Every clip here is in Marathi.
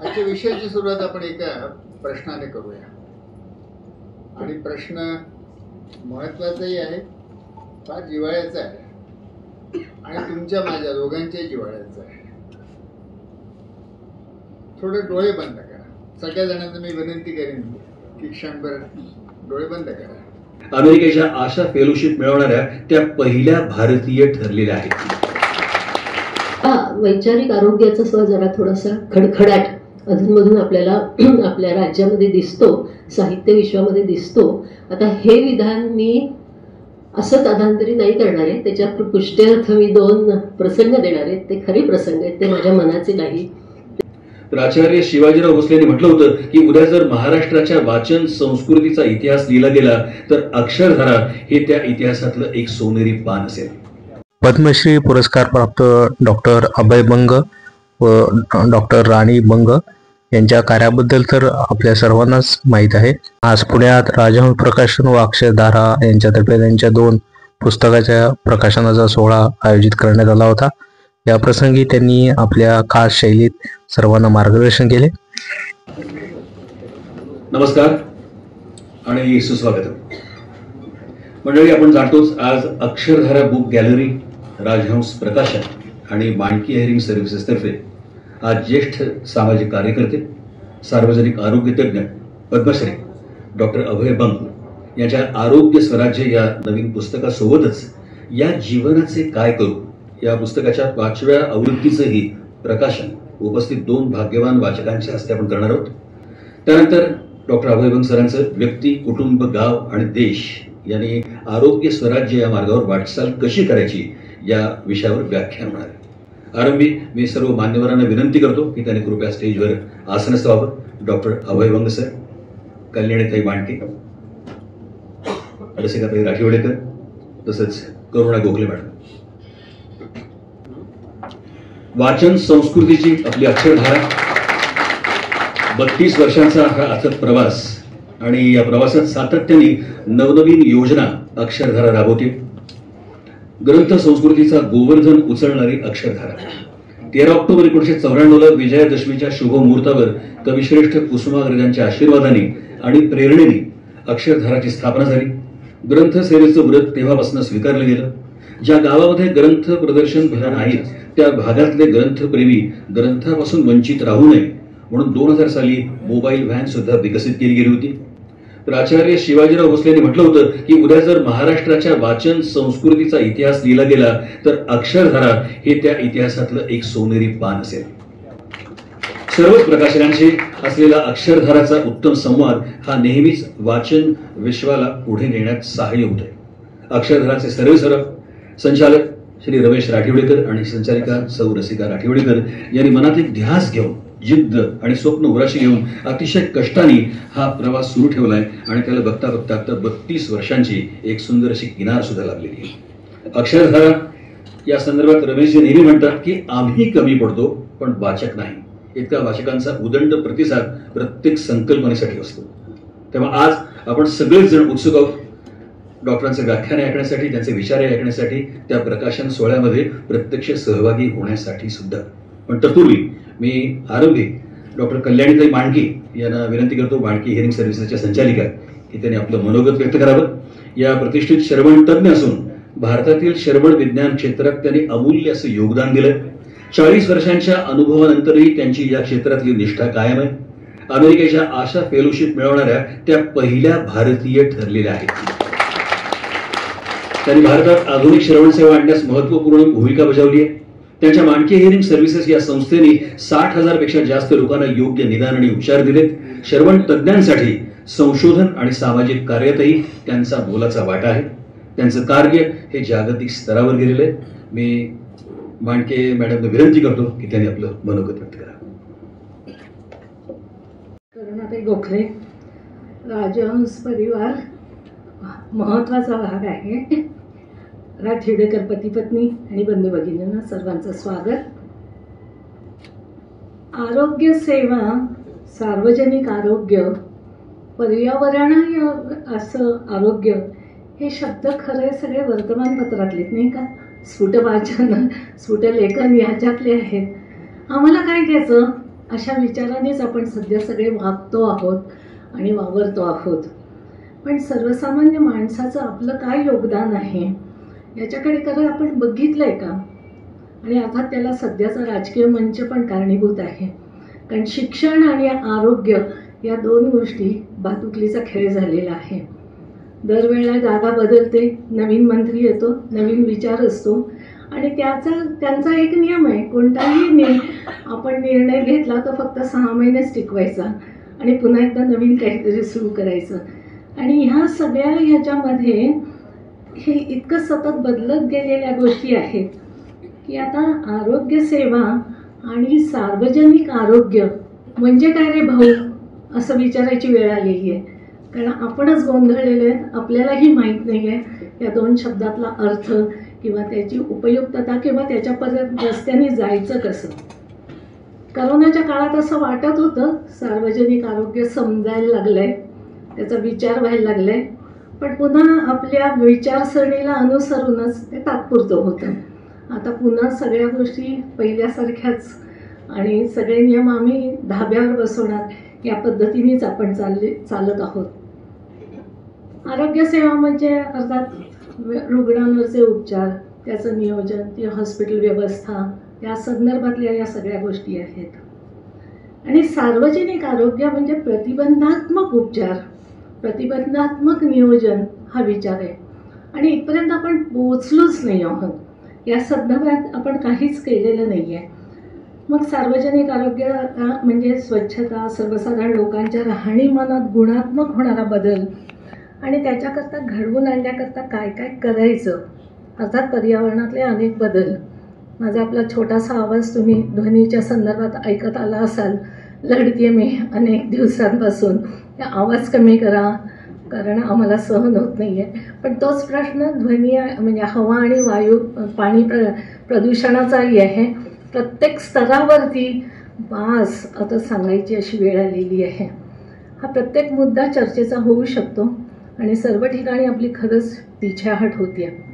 आजच्या विषयाची सुरुवात आपण एका प्रश्नाने करूया. आणि प्रश्न महत्वाचाही आहे, फार जिव्हाळ्याचा आहे आणि तुमच्या माझ्या दोघांच्या जिव्हाळ्याचा आहे. थोडे डोळे बंद करा. सगळ्या जणांना मी विनंती करेन की क्षणभर डोळे बंद करा. अमेरिकेच्या आशा फेलोशिप मिळवणाऱ्या त्या पहिल्या भारतीय ठरलेल्या आहेत. वैचारिक आरोग्याचा जरा थोडासा खडखडाट अधूनमधून आपल्याला आपल्या राज्यामध्ये दिसतो, साहित्य विश्वामध्ये दिसतो. आता हे विधान मी असंच अधांतरी नाही करणार आहे, त्याच्या पुष्ट्यर्थ मी 2 प्रसंग देणार आहेत. ते खरे प्रसंग आहेत, ते माझ्या मनाचे नाही. प्राचार्य शिवाजीराव भोसलेंनी म्हटलं होतं की उद्या जर महाराष्ट्राच्या वाचन संस्कृतीचा इतिहास लिहिला गेला तर अक्षरधारा हे त्या इतिहासातलं एक सोनेरी पान असेल. पद्मश्री पुरस्कार प्राप्त डॉक्टर अभय बंग व डॉक्टर राणी बंग यांच्या कार्याबद्दल तर आपल्या सर्वांनाच माहीत आहे. आज पुण्यात राजहंस प्रकाशन व अक्षरधारा यांच्यातर्फे त्यांच्या 2 पुस्तकाच्या प्रकाशनाचा सोहळा आयोजित करण्यात आला होता. या प्रसंगी त्यांनी आपल्या खास शैलीत सर्वांना मार्गदर्शन केले. नमस्कार आणि सुस्वागत. मंडळी, आपण जाणतोच आज अक्षरधारा बुक गॅलरी, राजहंस प्रकाशन आणि माणकी हेअरिंग सर्व्हिसेस तर्फे आज ज्येष्ठ सामाजिक कार्यकर्ते, सार्वजनिक आरोग्य तज्ञ, पद्मश्री डॉक्टर अभय बंग यांच्या आरोग्य स्वराज्य या नवीन पुस्तकासोबतच या जीवनाचे काय करू या पुस्तकाच्या 5व्या आवृत्तीचंही प्रकाशन उपस्थित 2 भाग्यवान वाचकांच्या हस्ते आपण करणार आहोत. त्यानंतर डॉक्टर अभय बंग सरांचं व्यक्ती, कुटुंब, गाव आणि देश यांनी आरोग्य स्वराज्य या मार्गावर वाटचाल कशी करायची या विषयावर व्याख्यान होणार आहे. आरंभी मी सर्व मान्यवरांना विनंती करतो की त्यांनी कृपया स्टेजवर आसनस्थ व्हावं. डॉक्टर अभय बंग सर, कल्याणीताई मांडके, रसिकाताई राठीवडेकर, तसंच करुणा गोखले मॅडम. वाचन संस्कृतीची आपली अक्षरधारा 32 वर्षांचा हा अथक प्रवास आणि या प्रवासात सातत्याने नवनवीन योजना अक्षरधारा राबवते. ग्रंथ संस्कृतीचा गोवर्धन उचलणारी अक्षरधारा 13 ऑक्टोबर 1994ला विजयादशमीच्या शुभ मुहूर्तावर कविश्रेष्ठ कुसुमाग्रजांच्या आशीर्वादाने आणि प्रेरणेने अक्षरधाराची स्थापना झाली. ग्रंथ सेवेचं व्रत तेव्हापासून स्वीकारलं गेलं. ज्या गावामध्ये ग्रंथ प्रदर्शन भरण आहेत त्या भागातले ग्रंथप्रेमी ग्रंथापासून वंचित राहू नये म्हणून 2000 साली मोबाईल व्हॅन सुद्धा विकसित केली गेली होती. प्राचार्य शिवाजीराव भोसलेंनी म्हटलं होतं की उद्या जर महाराष्ट्राच्या वाचन संस्कृतीचा इतिहास लिहिला गेला तर अक्षरधारा हे त्या इतिहासातलं एक सोनेरी पान असेल. सर्वच प्रकाशनांशी असलेला अक्षरधाराचा उत्तम संवाद हा नेहमीच वाचन विश्वाला पुढे नेण्यात सहाय्य होत आहे. अक्षरधाराचे सर्वेसर्वा संचालक श्री रमेश राठीवडेकर आणि संचालिका सौ रसिका राठीवडेकर यांनी मनात एक ध्यास घेऊन, जिद्द आणि स्वप्न उराशी घेऊन अतिशय कष्टाने हा प्रवास सुरू ठेवलाय आणि त्याला बघता बघता आता 32 वर्षांची एक सुंदर अशी किनार सुद्धा लागलेली आहे. अक्षरधारा या संदर्भात रमेशजी नेहमी म्हणतात की आम्ही कमी पडतो पण वाचक नाही. इतका वाचकांचा उदंड प्रतिसाद प्रत्येक संकल्पनेसाठी असतो. तेव्हा आज आपण सगळेच जण उत्सुक आहोत डॉक्टरांचे व्याख्यान ऐकण्यासाठी, त्यांचे विचार ऐकण्यासाठी, त्या प्रकाशन सोहळ्यामध्ये प्रत्यक्ष सहभागी होण्यासाठी सुद्धा. पण तत्पूर्वी मी आरंभी डॉक्टर कल्याणीताई मांडके यांना विनंती करतो, मांडके हिअरिंग सर्व्हिसेसच्या संचालिका, की त्यांनी आपलं मनोगत व्यक्त करावं. या प्रतिष्ठित श्रवण तज्ञ असून भारतातील श्रवण विज्ञान क्षेत्रात त्यांनी अमूल्य असं योगदान दिलं. 40 वर्षांच्या अनुभवानंतरही त्यांची या क्षेत्रातली निष्ठा कायम आहे. अमेरिकेच्या आशा फेलोशिप मिळवणाऱ्या त्या पहिल्या भारतीय ठरलेल्या आहेत. त्यांनी भारतात आधुनिक श्रवण सेवा आणण्यास महत्वपूर्ण भूमिका बजावली आहे. त्यांच्या मांडके हिअरिंग सर्व्हिसेस या संस्थेने 60,000 पेक्षा जास्त लोकांना योग्य निदान आणि उपचार दिलेत. श्रवण तज्ञांसाठी संशोधन आणि सामाजिक कार्यातही त्यांचा मोलाचा वाटा आहे. त्यांचं कार्य हे जागतिक स्तरावर गेलेलं आहे. मी मांडके मॅडमला विनंती करतो की त्यांनी आपलं मनोगत व्यक्त करा. करुणाताई गोखले, राजहंस परिवार महत्वाचा भाग आहे. राठीवडेकर पती पत्नी आणि बंधू भगिनींना सर्वांचं स्वागत. आरोग्य सेवा, सार्वजनिक आरोग्य, पर्यावरण असं आरोग्य हे शब्द खरे सगळे वर्तमानपत्रातलेत नाही का? स्फुट वाचन, स्फुट लेखन ह्याच्यातले आहेत. आम्हाला काय घ्यायचं? अशा विचारानेच आपण सध्या सगळे वागतो आहोत आणि वावरतो आहोत. पण सर्वसामान्य माणसाचं आपलं काय योगदान आहे याच्याकडे कधी आपण बघितलंय का? आणि अर्थात त्याला सध्याचा राजकीय मंच पण कारणीभूत आहे. कारण शिक्षण आणि आरोग्य या दोन गोष्टी भातुकलीचा खेळ झालेला आहे. दरवेळेला जागा बदलते, नवीन मंत्री येतो, नवीन विचार असतो आणि त्यांचा एक नियम आहे, कोणताही आपण निर्णय घेतला तर फक्त 6 महिनेच टिकवायचा आणि पुन्हा एकदा नवीन काहीतरी सुरू करायचं. आणि ह्या सगळ्या ह्याच्यामध्ये हे इतकं सतत बदलत गेलेल्या गोष्टी आहेत की आता आरोग्य सेवा आणि सार्वजनिक आरोग्य म्हणजे काय रे भाऊ असं विचारायची वेळ आलेली आहे. कारण आपणच गोंधळलेले आहेत, आपल्यालाही माहीत नाही आहे या दोन शब्दातला अर्थ किंवा त्याची उपयुक्तता किंवा त्याच्यापर्यंत रस्त्याने जायचं कसं. करोनाच्या काळात असं वाटत होतं सार्वजनिक आरोग्य समजायला लागलंय, त्याचा विचार व्हायला लागलाय, पण पुन्हा आपल्या विचारसरणीला अनुसरूनच ते तात्पुरतं होतं. आता पुन्हा सगळ्या गोष्टी पहिल्यासारख्याच आणि सगळे नियम आम्ही धाब्यावर बसवणार या पद्धतीनेच आपण चालत आहोत. आरोग्यसेवा म्हणजे अर्थात रुग्णांवरचे उपचार, त्याचं नियोजन, ती हॉस्पिटल व्यवस्था, या संदर्भातल्या या सगळ्या गोष्टी आहेत. आणि सार्वजनिक आरोग्य म्हणजे प्रतिबंधात्मक उपचार, प्रतिबंधात्मक नियोजन हा विचार आहे. आणि इथपर्यंत आपण पोचलोच नाही आहोत, या संदर्भात आपण काहीच केलेलं नाही आहे. मग सार्वजनिक आरोग्य म्हणजे स्वच्छता, सर्वसाधारण लोकांच्या राहणीमानात गुणात्मक होणारा बदल आणि त्याच्याकरता घडवून आणण्याकरता काय काय करायचं, अर्थात पर्यावरणातले अनेक बदल. माझा आपला छोटासा आवाज तुम्ही ध्वनीच्या संदर्भात ऐकत आला असाल, लढतीये मी अनेक दिवसांपासून, त्या आवाज कमी करा कारण आम्हाला सहन होत नाही आहे. पण तोच प्रश्न ध्वनी म्हणजे हवा आणि वायू पाणी प्रदूषणाचाही आहे. प्रत्येक स्तरावरती बास आता सांगायची अशी वेळ आलेली आहे. हा प्रत्येक मुद्दा चर्चेचा होऊ शकतो आणि सर्व ठिकाणी आपली खरंच पिछेहाट होती आहे.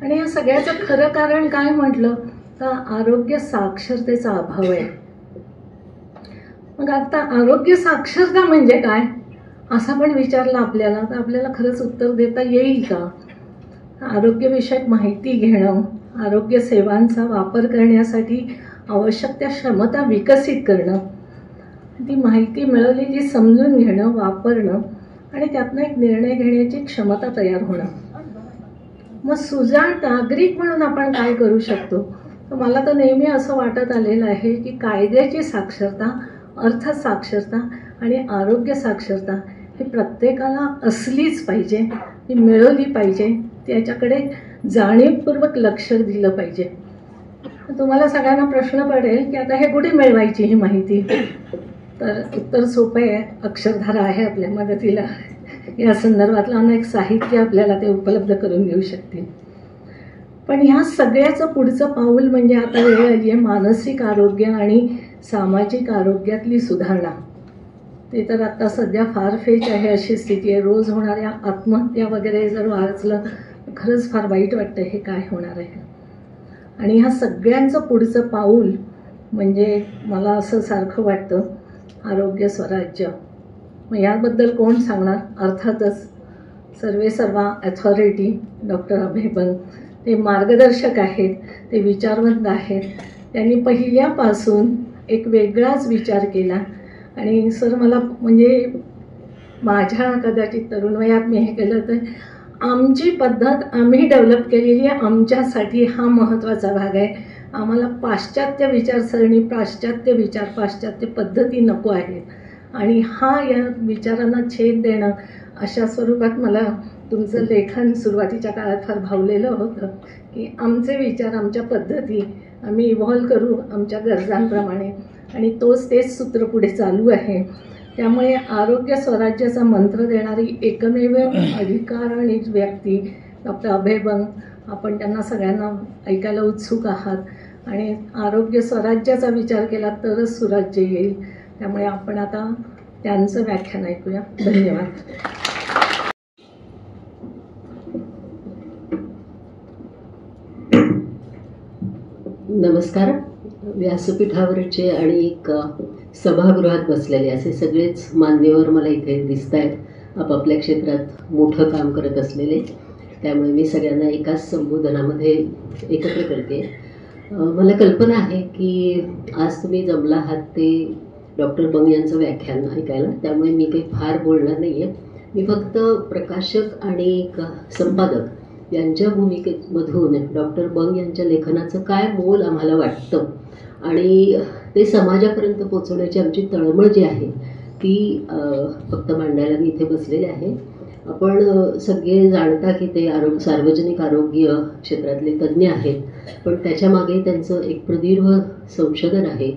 आणि या सगळ्याचं खरं कारण काय म्हटलं तर आरोग्य साक्षरतेचा अभाव आहे. मग आता आरोग्य साक्षरता म्हणजे काय असा पण विचारला आपल्याला तर आपल्याला खरंच उत्तर देता येईल का? आरोग्यविषयक माहिती घेणं, आरोग्य सेवांचा वापर करण्यासाठी आवश्यक त्या क्षमता विकसित करणं, ती माहिती मिळवलेली समजून घेणं, वापरणं आणि त्यातनं एक निर्णय घेण्याची क्षमता तयार होणं. मग सुजाण नागरिक म्हणून आपण काय करू शकतो? तर मला तर नेहमी असं वाटत आलेलं आहे की कायद्याची साक्षरता, अर्थ साक्षरता आणि आरोग्य साक्षरता ही प्रत्येकाला असलीच पाहिजे, ती मिळवली पाहिजे, त्याच्याकडे जाणीवपूर्वक लक्ष दिलं पाहिजे. तुम्हाला सगळ्यांना प्रश्न पडेल की आता हे कुठे मिळवायची ही माहिती? तर उत्तर सोपं आहे, अक्षरधारा आहे आपल्या मदतीला. या संदर्भातलं अनेक साहित्य आपल्याला ते उपलब्ध करून देऊ शकतील. पण ह्या सगळ्याचं पुढचं पाऊल म्हणजे आता वेळ आली आहे मानसिक आरोग्य आणि सामाजिक आरोग्यातली सुधारणा. ते तर आता सध्या फार फेच आहे अशी स्थिती आहे. रोज होणाऱ्या आत्महत्या वगैरे जर वाचलं खरंच फार वाईट वाटतं हे काय होणार आहे. आणि ह्या सगळ्यांचं पुढचं पाऊल म्हणजे मला असं सारखं वाटतं आरोग्य स्वराज्य. मग याबद्दल कोण सांगणार? अर्थातच सर्वेसर्वा अथॉरिटी डॉक्टर अभय बंग. ते मार्गदर्शक आहेत, ते विचारवंत आहेत. त्यांनी पहिल्यापासून एक वेगळाच विचार केला. आणि सर मला म्हणजे माझ्या कदाचित तरुण वयात मी हे केलं तर आमची पद्धत आम्ही डेव्हलप केलेली आहे, आमच्यासाठी हा महत्त्वाचा भाग आहे. आम्हाला पाश्चात्य विचारसरणी, पाश्चात्य विचार, पाश्चात्य पद्धती नको आहेत. आणि हा या विचारांना छेद देणं अशा स्वरूपात मला तुमचं लेखन सुरुवातीच्या काळात फार भावलेलं होतं की आमचे विचार, आमच्या पद्धती आम्ही इव्हॉल्व करू आमच्या गरजांप्रमाणे. आणि तेच सूत्र पुढे चालू आहे. त्यामुळे आरोग्य स्वराज्याचा मंत्र देणारी एकमेव अधिकार आणि व्यक्ती डॉक्टर अभय बंग. आपण त्यांना सगळ्यांना ऐकायला उत्सुक आहात आणि आरोग्य स्वराज्याचा विचार केला तरच सुराज्य येईल. त्यामुळे आपण आता त्यांचं व्याख्यान ऐकूया. धन्यवाद. नमस्कार. व्यासपीठावरचे आणि एक सभागृहात बसलेले असे सगळेच मान्यवर मला इथे दिसत आहेत, आपापल्या क्षेत्रात मोठं काम करत असलेले. त्यामुळे मी सगळ्यांना एकाच संबोधनामध्ये एकत्र करते. मला कल्पना आहे की आज तुम्ही जमला आहात ते डॉक्टर बंग यांचं व्याख्यान ऐकायला, त्यामुळे मी काही फार बोलणार नाही आहे. मी फक्त प्रकाशक आणि संपादक यांच्या भूमिकेमधून डॉक्टर बंग यांच्या लेखनाचं काय मोल आम्हाला वाटतं आणि ते समाजापर्यंत पोचवण्याची आमची तळमळ जी आहे ती फक्त मांडायला मी इथे बसलेले आहे. आपण सगळे जाणता की ते सार्वजनिक आरोग्य क्षेत्रातले तज्ज्ञ आहेत, पण त्याच्यामागे त्यांचं एक प्रदीर्घ संशोधन आहे,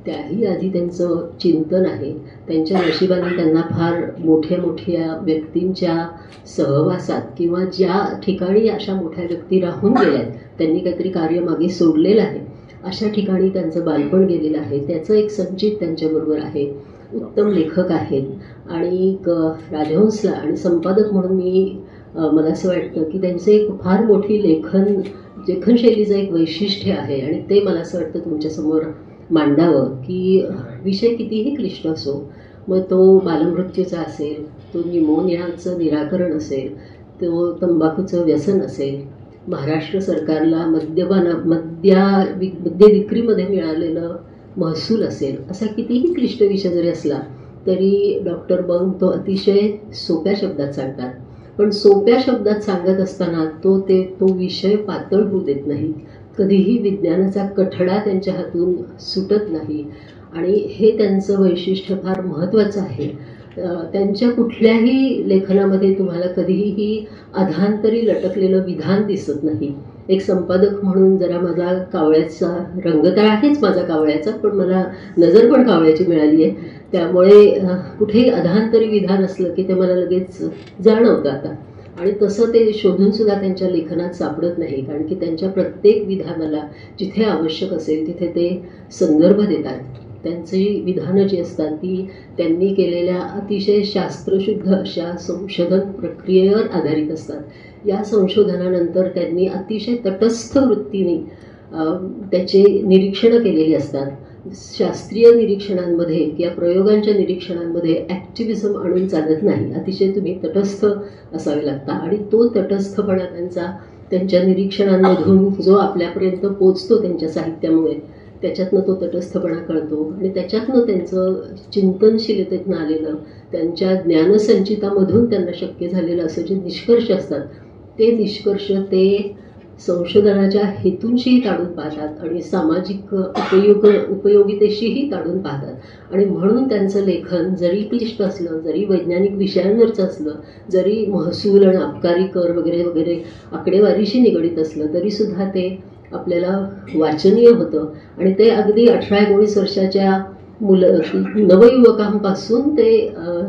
त्याही आधी त्यांचं चिंतन आहे. त्यांच्या नशिबाने त्यांना फार मोठ्या मोठ्या व्यक्तींच्या सहवासात किंवा ज्या ठिकाणी अशा मोठ्या व्यक्ती राहून गेल्यात, त्यांनी काहीतरी कार्य मागे सोडलेलं आहे, अशा ठिकाणी त्यांचं बालपण गेलेलं आहे. त्याचं एक संचित त्यांच्याबरोबर आहे. उत्तम लेखक आहेत आणि राजहंसला आणि संपादक म्हणून मला असं वाटतं की त्यांचं एक फार मोठी लेखनशैलीचं एक वैशिष्ट्य आहे आणि ते मला असं वाटतं तुमच्यासमोर मांडावं की विषय कितीही क्लिष्ट असो, मग तो बालमृत्यूचा असेल, तो निमोनियाचं निराकरण असेल, तो तंबाखूचं व्यसन असेल, महाराष्ट्र सरकारला मद्य विक्रीमध्ये मिळालेलं महसूल असेल, असा कितीही क्लिष्ट विषय जरी असला तरी डॉक्टर बंग तो अतिशय सोप्या शब्दात सांगतात. पण सोप्या शब्दात सांगत असताना तो विषय पातळ होऊ देत नाहीत. कधीही विज्ञानाचा कठडा त्यांच्या हातून सुटत नाही आणि हे त्यांचं वैशिष्ट्य फार महत्त्वाचं आहे. त्यांच्या कुठल्याही लेखनामध्ये तुम्हाला कधीही अधांतरी लटकलेलं विधान दिसत नाही. एक संपादक म्हणून जरा माझा कावळ्याचा रंग तर आहेच माझा कावळ्याचा, पण मला नजर पण कावळ्याची मिळाली आहे. त्यामुळे कुठेही अधांतरी विधान असलं की ते मला लगेच जाणवतं आता, आणि तसं ते शोधूनसुद्धा त्यांच्या लेखनात सापडत नाही, कारण की त्यांच्या प्रत्येक विधानाला जिथे आवश्यक असेल तिथे ते संदर्भ देतात. त्यांची विधानं जी असतात ती त्यांनी केलेल्या अतिशय शास्त्रशुद्ध अशा संशोधन प्रक्रियेवर आधारित असतात. या संशोधनानंतर त्यांनी अतिशय तटस्थ वृत्तीने त्याचे निरीक्षणं केलेली असतात. शास्त्रीय निरीक्षणांमध्ये किंवा प्रयोगांच्या निरीक्षणांमध्ये ॲक्टिव्हिझम आणून चालत नाही. अतिशय तुम्ही तटस्थ असावे लागता आणि तो तटस्थपणा त्यांच्या निरीक्षणांमधून जो आपल्यापर्यंत पोचतो त्यांच्या साहित्यामुळे, त्याच्यातनं तो तटस्थपणा कळतो आणि त्याच्यातनं त्यांचं चिंतनशीलतेतनं आलेलं, त्यांच्या ज्ञानसंचितामधून त्यांना शक्य झालेलं असं जे निष्कर्ष असतात ते निष्कर्ष ते संशोधनाच्या हेतूंशीही ताडून पाहतात आणि सामाजिक उपयोगितेशीही ताडून पाहतात. आणि म्हणून त्यांचं लेखन जरी क्लिष्ट असलं, जरी वैज्ञानिक विषयांवरचं असलं, जरी महसूल आणि अबकारी कर वगैरे वगैरे आकडेवारीशी निगडीत असलं तरीसुद्धा ते आपल्याला वाचनीय होतं. आणि ते अगदी 18-19 वर्षाच्या नवयुवकांपासून ते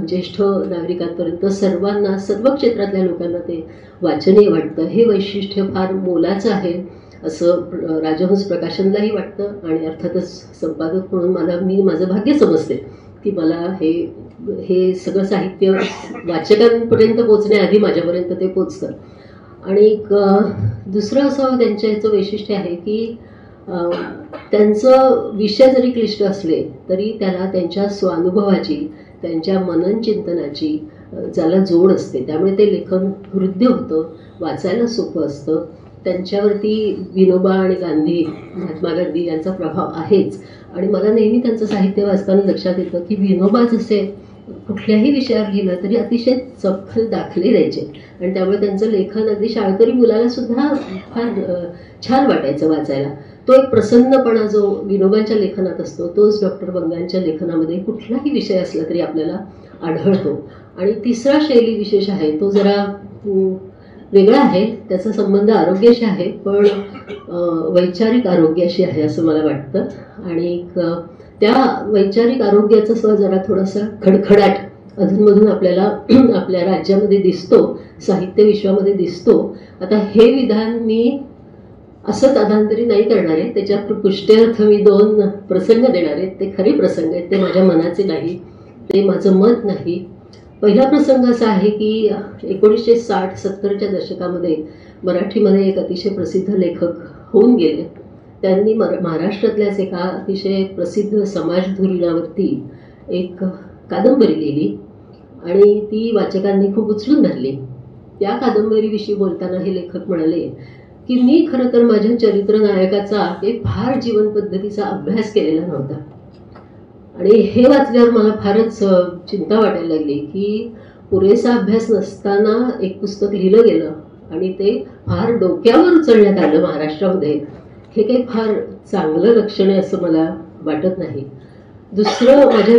ज्येष्ठ नागरिकांपर्यंत सर्वांना, सर्व क्षेत्रातल्या लोकांना ते वाचनीय वाटतं. हे वैशिष्ट्य फार मोलाचं आहे असं राजहंस प्रकाशनलाही वाटतं आणि अर्थातच संपादक म्हणून मी माझं भाग्य समजते की मला हे सगळं साहित्य वाचकांपर्यंत पोचण्याआधी माझ्यापर्यंत ते पोचतं. आणि दुसरं असं त्यांच्या याचं वैशिष्ट्य आहे की त्यांचं विषय जरी क्लिष्ट असले तरी त्याला त्यांच्या स्वानुभवाची, त्यांच्या मनन चिंतनाची ज्याला जोड असते, त्यामुळे ते लेखन हृद्य होतं, वाचायला सोपं असतं. त्यांच्यावरती विनोबा आणि महात्मा गांधी यांचा प्रभाव आहेच. आणि मला नेहमी त्यांचं साहित्य वाचताना लक्षात येतं की विनोबा जसे कुठल्याही विषयावर लिहिलं तरी अतिशय सखोल दाखले द्यायचे आणि त्यामुळे त्यांचं लेखन अगदी शाळकरी मुलाला सुद्धा फार छान वाटायचं वाचायला. तो एक प्रसन्नपणा जो विनोबांच्या लेखनात असतो तोच डॉक्टर बंगांच्या लेखनामध्ये कुठलाही विषय असला तरी आपल्याला आढळतो. आणि तिसरा शैली विशेष आहे, तो जरा वेगळा आहे, त्याचा संबंध आरोग्याशी आहे, पण वैचारिक आरोग्याशी आहे असं मला वाटतं. आणि त्या वैचारिक आरोग्याचा सुद्धा जरा थोडासा खडखडाट अधूनमधून आपल्याला आपल्या राज्यामध्ये दिसतो, साहित्य विश्वामध्ये दिसतो. आता हे विधान मी असंच अधांतरी नाही करणार आहे, त्याच्या पुष्ट्यर्थ मी 2 प्रसंग देणार आहेत. ते खरे प्रसंग आहेत, ते माझ्या मनाचे नाही, ते माझं मत नाही. पहिला प्रसंग असा आहे की 1960-70च्या दशकामध्ये मराठीमध्ये एक अतिशय प्रसिद्ध लेखक होऊन गेले त्यांनी महाराष्ट्रातल्याच एका अतिशय प्रसिद्ध समाजधोरणावरती एक कादंबरी लिहिली आणि ती वाचकांनी खूप उचलून धरली. त्या कादंबरीविषयी बोलताना हे लेखक म्हणाले की मी खरं तर माझ्या चरित्र नायकाचा एक फार जीवन पद्धतीचा अभ्यास केलेला नव्हता आणि हे वाचल्यावर मला फारच चिंता वाटायला लागली की पुरेसा अभ्यास नसताना एक पुस्तक लिहिलं गेलं आणि ते फार डोक्यावर उचलण्यात आलं महाराष्ट्रामध्ये. हे काही फार चांगलं लक्षण आहे असं मला वाटत नाही. दुसरं माझ्या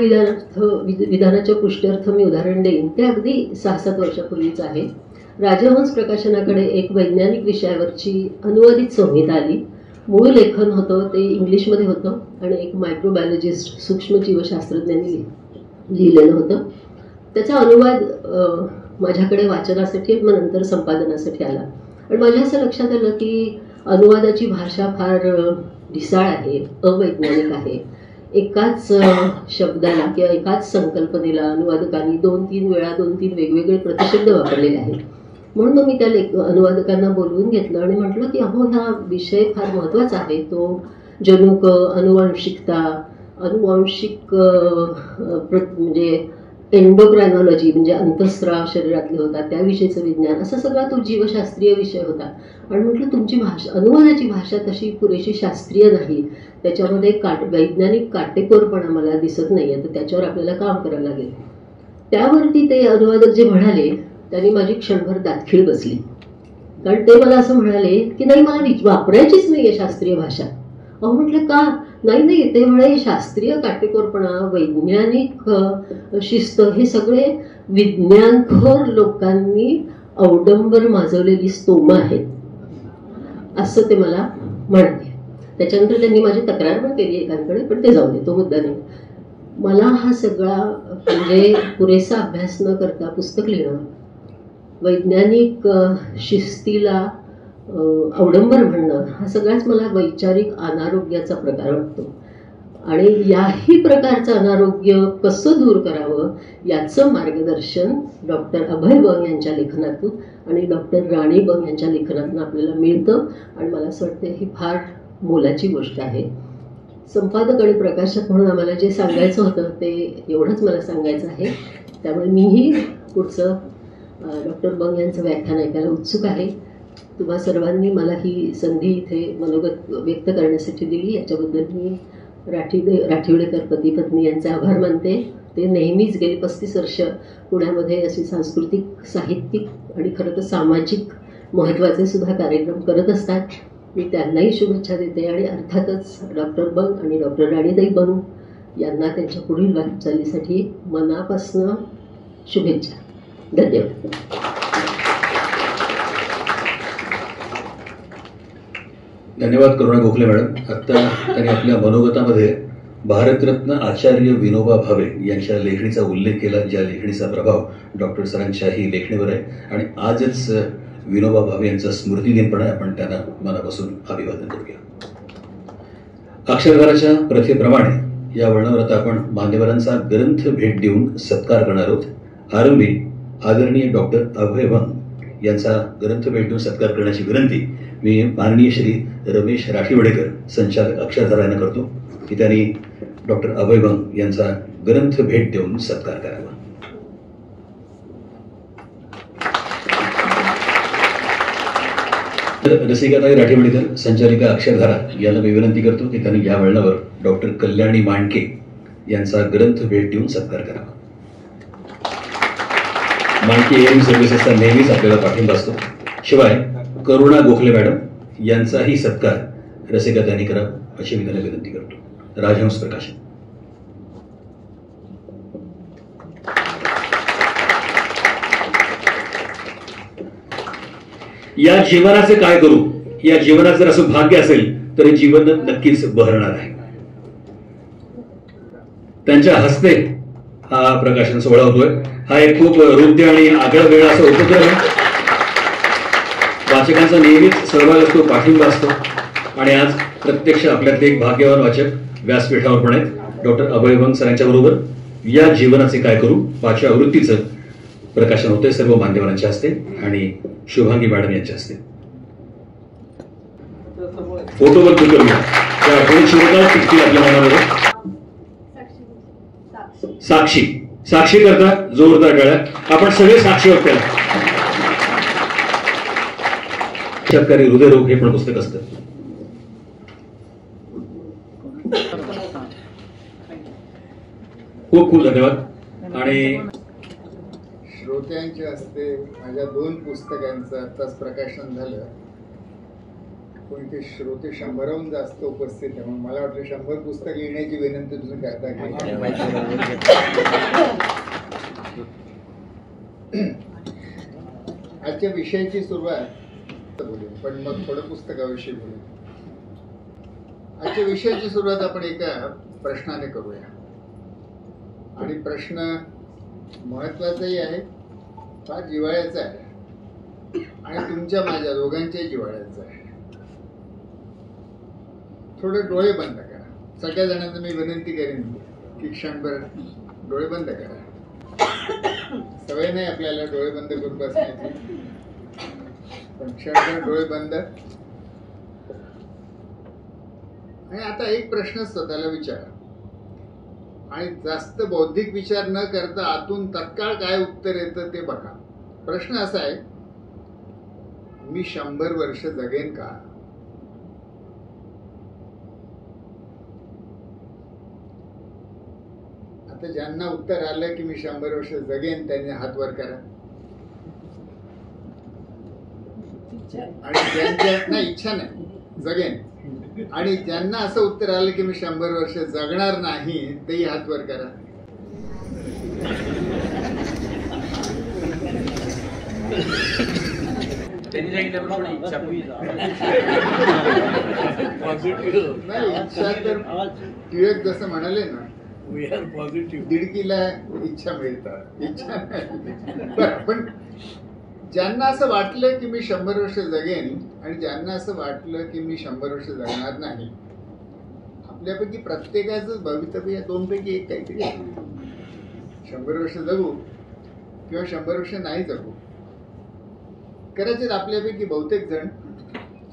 विधानाच्या पुष्ट्यर्थ मी उदाहरण देईन ते अगदी 6-7 वर्षापूर्वीच आहे. राजहंस प्रकाशनाकडे एक वैज्ञानिक विषयावरची अनुवादित संहिता आली. मूळ लेखन होतं ते इंग्लिशमध्ये होतं आणि एक मायक्रोबायोलॉजिस्ट सूक्ष्मजीवशास्त्रज्ञांनी लिहिलेलं होतं. त्याचा अनुवाद माझ्याकडे वाचनासाठी मग नंतर संपादनासाठी आला आणि माझ्या असं लक्षात आलं की अनुवादाची भाषा फार ढिसाळ आहे, अवैज्ञानिक आहे. एकाच शब्दाला किंवा एकाच संकल्पनेला अनुवादकांनी 2-3 वेळा 2-3 वेगवेगळे प्रतिशब्द वापरलेले आहेत. म्हणून मी त्या अनुवादकांना बोलवून घेतलं आणि म्हटलं की अहो हा विषय फार महत्त्वाचा आहे. तो जनुक, अनुवांशिकता, अनुवांशिक म्हणजे एंडोक्रायनॉलॉजी म्हणजे अंतःस्राव शरीरातले होता त्याविषयीचं विज्ञान, असा सगळा तो जीवशास्त्रीय विषय होता. आणि म्हटलं तुमची भाषा, अनुवादाची भाषा तशी पुरेशी शास्त्रीय नाही, त्याच्यामध्ये वैज्ञानिक काटेकोरपणा मला दिसत नाही आहे, तर त्याच्यावर आपल्याला काम करावं लागेल. त्यावरती ते अनुवादक जे म्हणाले त्यांनी माझी क्षणभर दातखीळ बसली. कारण ते मला असं म्हणाले की नाही मला वापरायचीच नाही आहे शास्त्रीय भाषा. अहो म्हटलं का? नाही ते म्हणे शास्त्रीय काटेकोरपणा, वैज्ञानिक शिस्त हे सगळे विज्ञानखोर लोकांनी अवडंबर माजवलेली स्तोमं आहेत असं ते मला म्हणाले. त्याच्यानंतर त्यांनी माझी तक्रार पण केली एकांकडे, पण ते जाऊ दे, तो मुद्दा नाही. मला हा सगळा म्हणजे पुरेसा अभ्यास न करता पुस्तक लिहिणं, वैज्ञानिक शिस्तीला अवडंबर म्हणणं, हा सगळाच मला वैचारिक अनारोग्याचा प्रकार वाटतो. आणि याही प्रकारचं अनारोग्य कसं दूर करावं याचं मार्गदर्शन डॉक्टर अभय बंग यांच्या लेखनातून आणि डॉक्टर राणी बंग यांच्या लेखनातून आपल्याला मिळतं. आणि मला असं वाटतं ही फार मोलाची गोष्ट आहे. संपादक आणि प्रकाशक म्हणून आम्हाला जे सांगायचं होतं ते एवढंच मला सांगायचं आहे. त्यामुळे मीही पुढचं डॉक्टर बंग यांचं व्याख्यान ऐकायला उत्सुक आहे. तुम्हा सर्वांनी मला ही संधी इथे मनोगत व्यक्त करण्यासाठी दिली, याच्याबद्दल मी राठिवडेकर पती पत्नी यांचे आभार मानते. ते नेहमीच गेली 35 वर्ष पुण्यामध्ये अशी सांस्कृतिक, साहित्यिक आणि खरं तर सामाजिक महत्त्वाचे सुद्धा कार्यक्रम करत असतात. मी त्यांनाही शुभेच्छा देते आणि अर्थातच डॉक्टर बंग आणि डॉक्टर राणीताई बंग यांना त्यांच्या पुढील वाटचालीसाठी मनापासून शुभेच्छा. धन्यवाद. धन्यवाद करुणा गोखले मॅडम. आता त्यांनी आपल्या मनोगतामध्ये भारतरत्न आचार्य विनोबा भावे यांच्या लेखणीचा उल्लेख केला, ज्या लेखणीचा प्रभाव डॉक्टर सरांच्याही लेखणीवर आहे. आणि आजच विनोबा भावे यांचा स्मृतिदिन पण आहे, आपण त्यांना मनापासून अभिवादन करूया. अक्षरधाराच्या प्रथेप्रमाणे या वळणावर आता आपण मान्यवरांचा ग्रंथ भेट देऊन सत्कार करणार आहोत. आरंभी आदरणीय डॉक्टर अभय बंग यांचा ग्रंथ भेट देऊन सत्कार करण्याची विनंती मी माननीय श्री रमेश राठिवडेकर संचालक अक्षरधारा यांना करतो की त्यांनी डॉक्टर अभय बंग यांचा ग्रंथ भेट देऊन सत्कार करावा. रसिकाताई राठिवडेकर संचालिका अक्षरधारा यांना मी विनंती करतो की त्यांनी या वळणावर डॉक्टर कल्याणी मांडके यांचा ग्रंथ भेट देऊन सत्कार करावा. मांडके एअरिंग सर्व्हिसेसचा नेहमीच आपल्याला पाठिंबा असतो. शिवाय करुणा गोखले मॅडम यांचाही सत्कार रसिकाताईंनी करावा अशी मी त्यांना विनंती करतो. राजहंस प्रकाशन. या जीवनाचे काय करू, या जीवनात जर असं भाग्य असेल तर हे जीवन नक्कीच बहरणार आहे. त्यांच्या हस्ते हा प्रकाशन सोहळा होतोय. हा एक खूप हृदय आणि आगळा वेगळा असा उपक्रम आहे. वाचकांचा नेहमीच सहभाग असतो, पाठिंबा असतो. आणि आज प्रत्यक्ष आपल्यातले एक भाग्यवान वाचक व्यासपीठावर पण आहेत डॉक्टर अभय बंग सरांच्या बरोबर. या जीवनाचे काय करू 5व्या आवृत्तीचं प्रकाशन होतंय सर्व मान्यवरांच्या हस्ते आणि शुभांगी मॅडम यांच्या हस्ते. फोटोबद्ध करूया. त्या आठवणी शिवतात टिकतील आपल्या मनामध्ये. साक्षी साक्षी करता जोरदार टाळ्या. आपण सगळे साक्षी आहोत त्याला. शेतकरी हृदयरोग हे पण पुस्तक असतं. खूप खूप धन्यवाद. आणि श्रोत्यांच्या हस्ते माझ्या 2 पुस्तकांचं आताच प्रकाशन झालं. पण ते श्रोते 100हून जास्त उपस्थित आहे, म्हणून मला वाटलं 100 पुस्तक लिहिण्याची विनंती तुम्ही करता की. आजच्या विषयाची सुरुवात बोलू, पण मग थोडं पुस्तकाविषयी बोलू. आजच्या विषयाची सुरुवात आपण एका प्रश्नाने करूया. आणि प्रश्न महत्वाचाही आहे, फार जिव्हाळ्याचा आहे आणि तुमच्या माझ्या दोघांच्याही जिव्हाळ्याचा आहे. थोडे डोळे बंद करा. सगळ्या जणांना मी विनंती करेन की क्षणभर डोळे बंद करा. सवय नाही आपल्याला डोळे बंद करून बसण्याची, पण क्षणभर डोळे बंद. आणि आता एक प्रश्न स्वतःला विचारा आणि जास्त बौद्धिक विचार न करता आतून तत्काळ काय उत्तर येतं ते बघा. प्रश्न असा आहे, मी 100 वर्ष जगेन का? आता ज्यांना उत्तर आलं की मी 100 वर्ष जगेन त्यांनी हात वर करा. आणि ज्यांच्या नाही इच्छा नाही जगेन, आणि ज्यांना असं उत्तर आलं की मी 100 वर्ष जगणार नाही तेही हात वर करा. त्यांनी सांगितल्याप्रमाणे इच्छा नाही इच्छा तर टिळक जसं म्हणाले ना, दिडकीला इच्छा मिळतात, इच्छा नाही. पण ज्यांना असं वाटलं की मी 100 वर्ष जगेन आणि ज्यांना असं वाटलं की मी 100 वर्ष जगणार नाही, आपल्यापैकी प्रत्येकाचं भवितव्य या 2 पैकी एक काहीतरी आहे. 100 वर्ष जगू किंवा 100 वर्ष नाही जगू. कदाचित आपल्यापैकी बहुतेक जण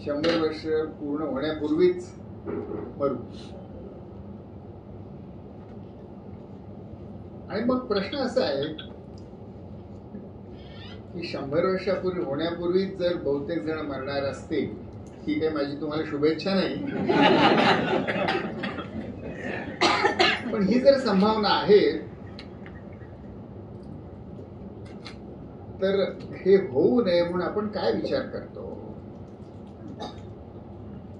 100 वर्ष पूर्ण होण्यापूर्वीच मरू. आणि मग प्रश्न असा आहे की 100 वर्षापूर्वी होण्यापूर्वीच जर बहुतेक जण मरणार असतील, ही काही माझी तुम्हाला शुभेच्छा नाही, पण ही जर संभावना आहे तर हे होऊ नये म्हणून आपण काय विचार करतो.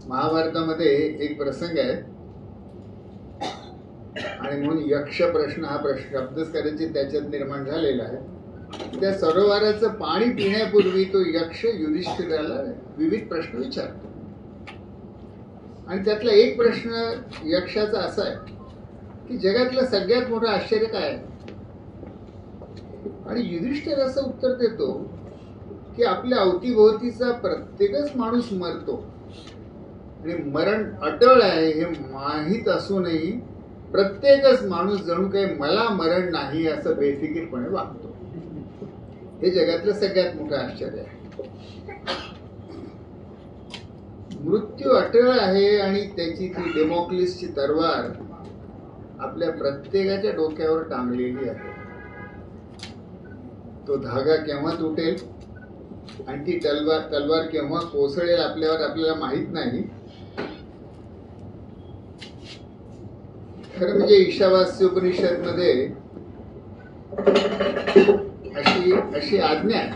महाभारतामध्ये एक प्रसंग आहे आणि म्हणून यक्ष प्रश्न हा प्रश्न शब्दच कदाचित त्याच्यात निर्माण झालेला आहे. त्या सरोवराचं पाणी पिण्यापूर्वी तो यक्ष युधिष्ठिराला विविध प्रश्न विचारतो. आणि त्यातला एक प्रश्न यक्षाचा असा आहे की जगातलं सगळ्यात मोठं आश्चर्य काय आहे? आणि युधिष्ठिर असं उत्तर देतो की आपल्या अवतीभोवतीचा प्रत्येकच माणूस मरतो आणि मरण अटळ आहे हे माहीत असूनही प्रत्येकच माणूस जणू काही मला मरण नाही असं बेफिकीरपणे वागतो. हे जगातलं सगळ्यात मोठं आश्चर्य आहे. मृत्यू अटळ आहे आणि त्याची ती डेमोक्लिसची तलवार आपल्या प्रत्येकाच्या डोक्यावर टांगलेली आहे. तो धागा केव्हा तुटेल आणि ती तलवार केव्हा कोसळेल आपल्यावर आपल्याला माहित नाही. खरं म्हणजे ईशावास्य उपनिषद मध्ये अशी आज्ञा आहे.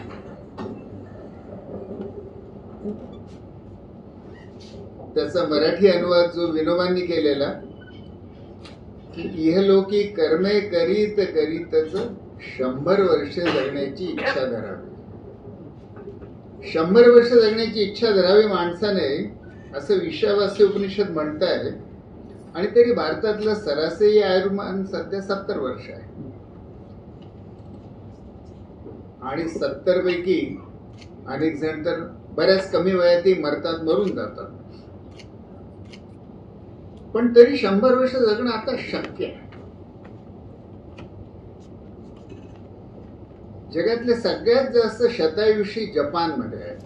त्याचा मराठी अनुवाद जो विनोबांनी केलेला की इहलोकी कर्मे करीत करीतच 100 वर्ष जगण्याची इच्छा धरावी. 100 वर्ष जगण्याची इच्छा धरावी माणसाने असं ईशावास्य उपनिषद म्हणताय. आणि तरी भारतातलं सरासरी आयुर्मान सध्या 70 वर्ष आहे आणि 70 पैकी अनेक जण तर बऱ्याच कमी वयातही मरतात, मरून जातात. पण तरी 100 वर्ष जगणं आता शक्य आहे. जगातले सगळ्यात जास्त शतायुषी जपानमध्ये आहेत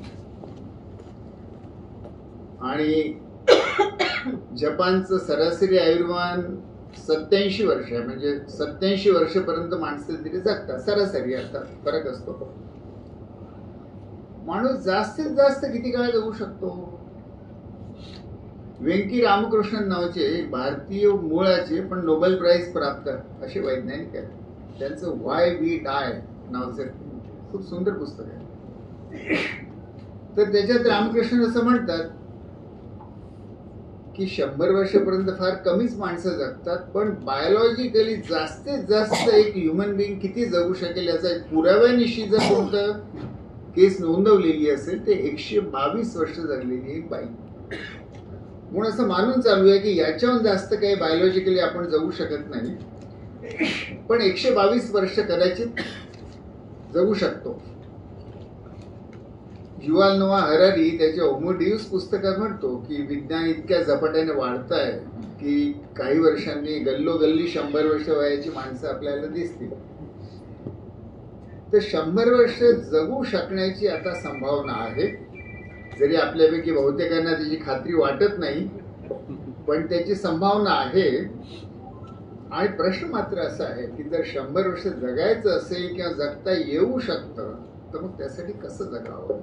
आणि जपानचं सरासरी आयुर्मान 87 वर्ष आहे. म्हणजे 87 वर्षपर्यंत माणसं तरी जगतात सरासरी, अर्थात फरक असतो. माणूस जास्तीत जास्त किती काळ जगू शकतो? व्यंकी रामकृष्णन नावाचे भारतीय मूळाचे पण नोबेल प्राइज प्राप्त असे वैज्ञानिक आहेत. त्यांचं व्हाय वी डाय नावाचं खूप सुंदर पुस्तक आहे. तर त्याच्यात रामकृष्णन असं म्हणतात की 100 वर्षापर्यंत फार कमीच माणसं जगतात, पण बायोलॉजिकली जास्तीत जास्त एक ह्युमन बिईंग किती जगू शकेल याचा एक पुराव्यानिशी जर कोणतं केस नोंदवलेली असेल ते 122 वर्ष जगलेली एक बाई. म्हणून असं मानून चालू आहे की याच्याहून जास्त काही बायोलॉजिकली आपण जगू शकत नाही, पण 122 वर्ष कदाचित जगू शकतो. युवाल नोआ हरारी त्याच्या होमो डियूस पुस्तकात म्हणतो की विज्ञान इतक्या झपाट्याने वाढत आहे की काही वर्षांनी गल्लोगल्ली 100 वर्ष वयाची माणसं आपल्याला दिसतील. तर 100 वर्ष जगू शकण्याची आता संभावना आहे. जरी आपल्यापैकी बहुतेकांना त्याची खात्री वाटत नाही, पण त्याची संभावना आहे. आणि प्रश्न मात्र असा आहे की जर 100 वर्ष जगायचं असेल किंवा जगता येऊ शकतं तर मग त्यासाठी कसं जगावं?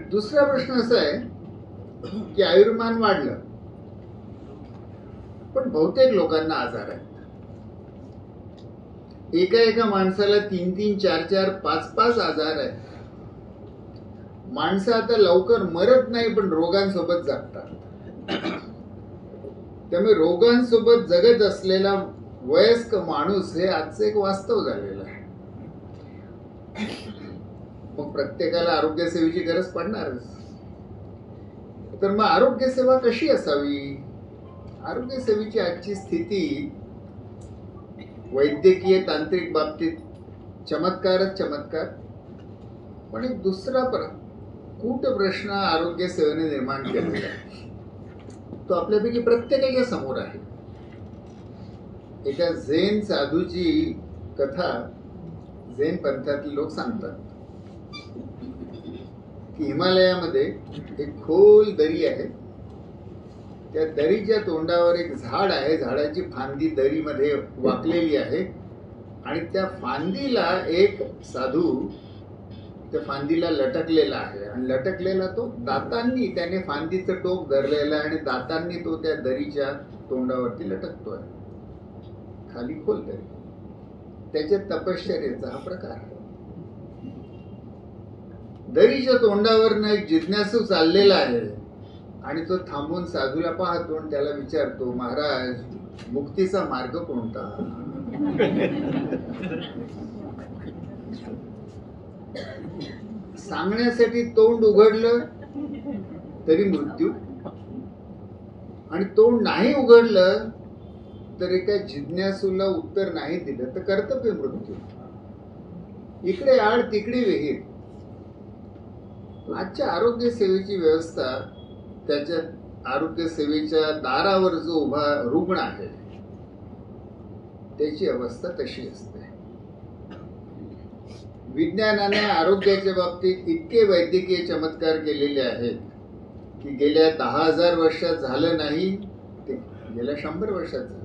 दुसरा प्रश्न असा आहे की आयुर्मान वाढलं, पण बहुतेक लोकांना आजार आहे. एका माणसाला 3-3, 4-4, 5-5 आजार आहेत. माणसं आता लवकर मरत नाही, पण रोगांसोबत जगतात. त्यामुळे रोगांसोबत जगत असलेला वयस्क माणूस हे आजचं एक वास्तव झालेलं आहे. मग प्रत्येकाला आरोग्य सेवेची गरज पडणारच. तर मग आरोग्य सेवा कशी असावी? आरोग्य सेवेची आजची स्थिती वैद्यकीय तांत्रिक बाबतीत चमत्कारच चमत्कार, पण एक दुसरा कूट प्रश्न आरोग्य सेवेने निर्माण केलेला आहे. तो आपल्यापैकी प्रत्येकाच्या समोर आहे. एका झेन साधूची कथा झेन पंथातले लोक सांगतात की हिमालयामध्ये एक खोल दरी आहे. त्या दरीच्या तोंडावर एक झाड आहे. झाडाची फांदी दरीमध्ये वाकलेली आहे आणि त्या फांदीला एक साधू त्या फांदीला लटकलेला आहे आणि लटकलेला तो दातांनी त्याने फांदीचं टोक धरलेलं आहे आणि दातांनी तो त्या दरीच्या तोंडावरती लटकतोय. खाली खोल दरी. त्याच्या तपश्चर्याचा हा प्रकार आहे. दरीच्या तोंडावरनं एक जिज्ञासू चाललेला आहे आणि तो थांबून साधूला पाहतो आणि त्याला विचारतो, महाराज, मुक्तीचा मार्ग कोणता? सांगण्यासाठी तोंड उघडलं तरी मृत्यू, आणि तोंड नाही उघडलं तर एका जिज्ञासूला उत्तर नाही दिलं तर कर्तव्य मृत्यू. इकडे आड तिकडे विहीर. आजच्या आरोग्य सेवेची व्यवस्था, त्याच्या आरोग्य सेवेच्या दारावर जो उभा रुग्ण आहे त्याची अवस्था तशी असते. विज्ञानाने आरोग्याच्या बाबतीत इतके वैद्यकीय चमत्कार केलेले आहेत की गेल्या 10,000 वर्षात झालं नाही ते गेल्या 100 वर्षात झालं.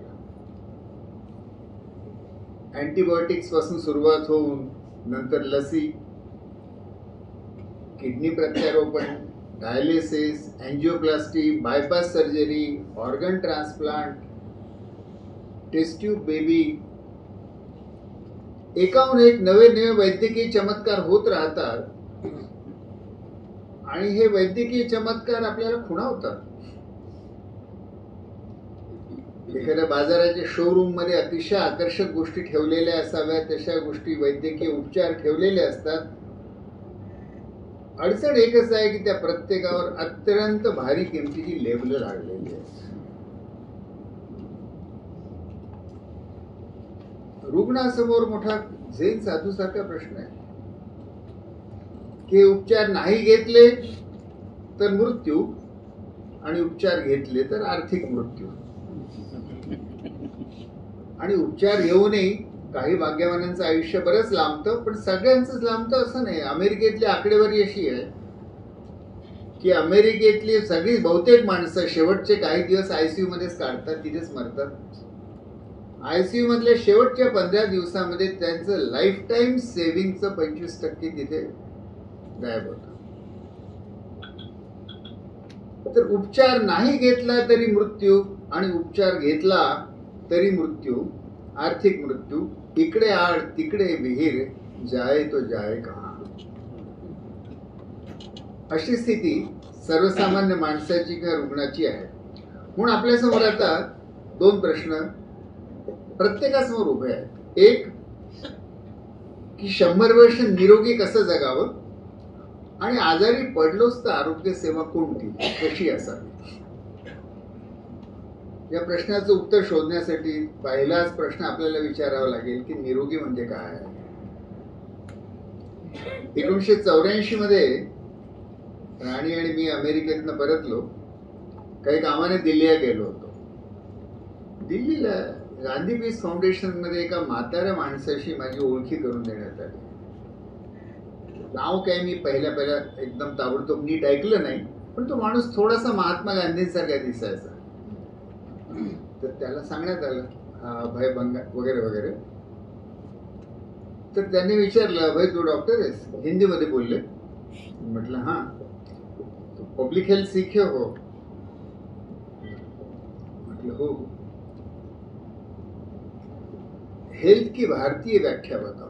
अँटीबायोटिक्स पासून सुरुवात होऊन नंतर लसी, किडनी प्रत्यारोपण, dialysis, angioplasty, bypass surgery, organ transplant, test tube baby, एकाहून एक नवे नवे वैद्यकीय चमत्कार होत राहतात आणि हे वैद्यकीय चमत्कार आपल्याला खुणावतात. एखाद्या बाजाराच्या शोरूम मध्ये अतिशय आकर्षक गोष्टी ठेवलेल्या असाव्यात तशा गोष्टी वैद्यकीय उपचार ठेवलेले असतात. अडचण एकच आहे की त्या प्रत्येकावर अत्यंत भारी किमतीची लेबल लागलेली आहेत. रुग्णासमोर मोठा झेन साधू सारखा प्रश्न आहे की उपचार नाही घेतले तर मृत्यू आणि उपचार घेतले तर आर्थिक मृत्यू, आणि उपचार घेऊनही काही भाग्यवानांचं आयुष्य बरंच लांबतं, पण सगळ्यांचंच लांबतं असं नाही. अमेरिकेतली आकडेवारी अशी आहे की अमेरिकेतली सगळी बहुतेक माणसं शेवटचे काही दिवस आयसीयू मध्येच काढतात, तिथेच मरतात. आयसीयू मधल्या शेवटच्या 15 दिवसामध्ये त्यांचं लाईफ टाईम सेव्हिंगचं 25% तिथे गायब होतं. तर उपचार नाही घेतला तरी मृत्यू, आणि उपचार घेतला तरी मृत्यू, आर्थिक मृत्यू. इकडे आड तिकडे विहीर, जाए तो जाए कहा. अशी स्थिती सर्वसामान्य माणसाची किंवा रुग्णाची आहे. म्हणून आपल्यासमोर आता 2 प्रश्न प्रत्येकासमोर उभे आहेत. एक की 100 वर्ष निरोगी कसं जगावं, आणि आजारी पडलोच तर आरोग्य सेवा कोणती, कशी असावी. या प्रश्नाचं उत्तर शोधण्यासाठी पहिलाच प्रश्न आपल्याला विचारावा लागेल की निरोगी म्हणजे काय. 1984 मध्ये राणी आणि मी अमेरिकेतनं परतलो. काही कामाने दिल्लीला गेलो होतो. दिल्लीला गांधी पीस फाउंडेशन मध्ये एका म्हाताऱ्या माणसाशी माझी ओळखी करून देण्यात आली. नाव काय मी पहिल्या एकदम ताबडतोब नीट ऐकलं नाही, पण तो माणूस थोडासा महात्मा गांधींसारखा दिसायचा. तर त्याला सांगण्यात आलं अभय बंग वगैरे वगैरे. तर त्यांनी विचारलं, अभय तू डॉक्टर आहेस? हिंदीमध्ये बोलले. म्हटलं हां. पब्लिक हेल्थ सीखे हो? म्हटलं हो. हेल्थ की भारतीय व्याख्या बताओ.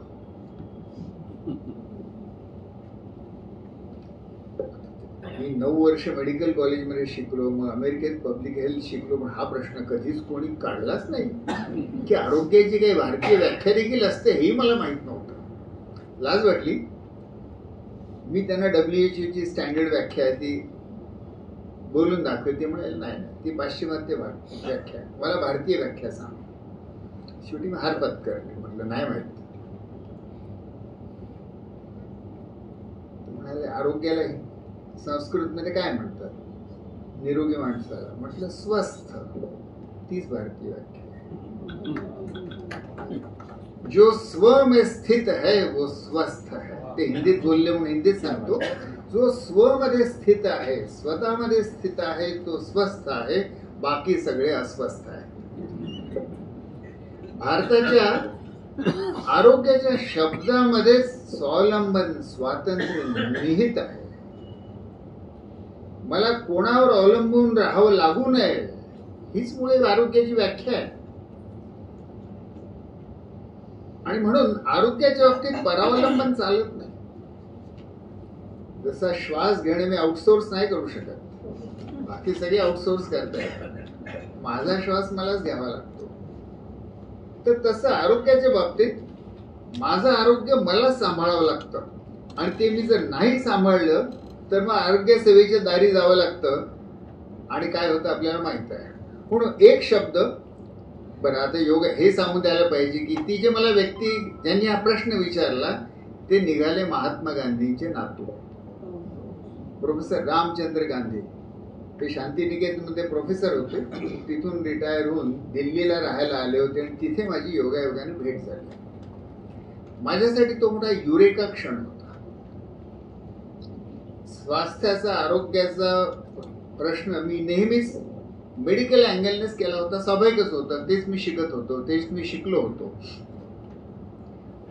मी 9 वर्ष मेडिकल कॉलेजमध्ये शिकलो, मग अमेरिकेत पब्लिक हेल्थ शिकलो, पण हा प्रश्न कधीच कोणी काढलाच नाही की आरोग्याची काही भारतीय व्याख्या देखील असते, हेही मला माहित नव्हतं. लाज वाटली. मी त्यांना WHO ची स्टँडर्ड व्याख्या आहे ती बोलून दाखवते. म्हणाले नाही, ती पाश्चिमात्य व्याख्या, मला भारतीय व्याख्या सांग. शेवटी मी हार पत्करली. म्हटलं नाही माहिती. म्हणाले आरोग्याला संस्कृत मध्ये काय म्हणतात, निरोगी माणसाला? म्हटलं स्वस्थ. तीच भारतीय व्याख्या. जो स्व में स्थित है वो स्वस्थ है. ते हिंदीत बोलले म्हणून हिंदीत सांगतो. जो स्व मध्ये स्थित आहे, स्वतःमध्ये स्थित आहे, तो स्वस्थ आहे. बाकी सगळे अस्वस्थ आहे. भारताच्या आरोग्याच्या शब्दामध्ये स्वावलंबन, स्वातंत्र्य निहित आहे. मला कोणावर अवलंबून राहावं लागू नये, हीच मुळे आरोग्याची व्याख्या आहे. आणि म्हणून आरोग्याच्या बाबतीत परावलंबन चालत नाही. जसा श्वास घेणे मी आउटसोर्स नाही करू शकत, बाकी सगळे आउटसोर्स करतायत. माझा श्वास मलाच घ्यावा लागतो. तर तसं आरोग्याच्या बाबतीत माझं आरोग्य मलाच सांभाळावं लागतं, आणि ते मी जर नाही सांभाळलं तर मग आरोग्य सेवेच्या दारी जावं लागतं. आणि काय होतं आपल्याला माहित आहे. म्हणून एक शब्द, बरं आता योग हे सांगून द्यायला पाहिजे की ती जे मला व्यक्ती ज्यांनी हा प्रश्न विचारला ते निघाले महात्मा गांधींचे नातू, प्रोफेसर रामचंद्र गांधी. ते शांतिनिकेतनमध्ये प्रोफेसर होते. तिथून रिटायर होऊन दिल्लीला राहायला आले होते, आणि तिथे माझी योगायोगाने भेट झाली. माझ्यासाठी तो मोठा युरेका क्षण होता. स्वास्थ्याचा, आरोग्याचा प्रश्न मी नेहमीच मेडिकल अँगलनेच केला होता. स्वाभाविकच होतं, तेच मी शिकत होतो, तेच मी शिकलो होतो.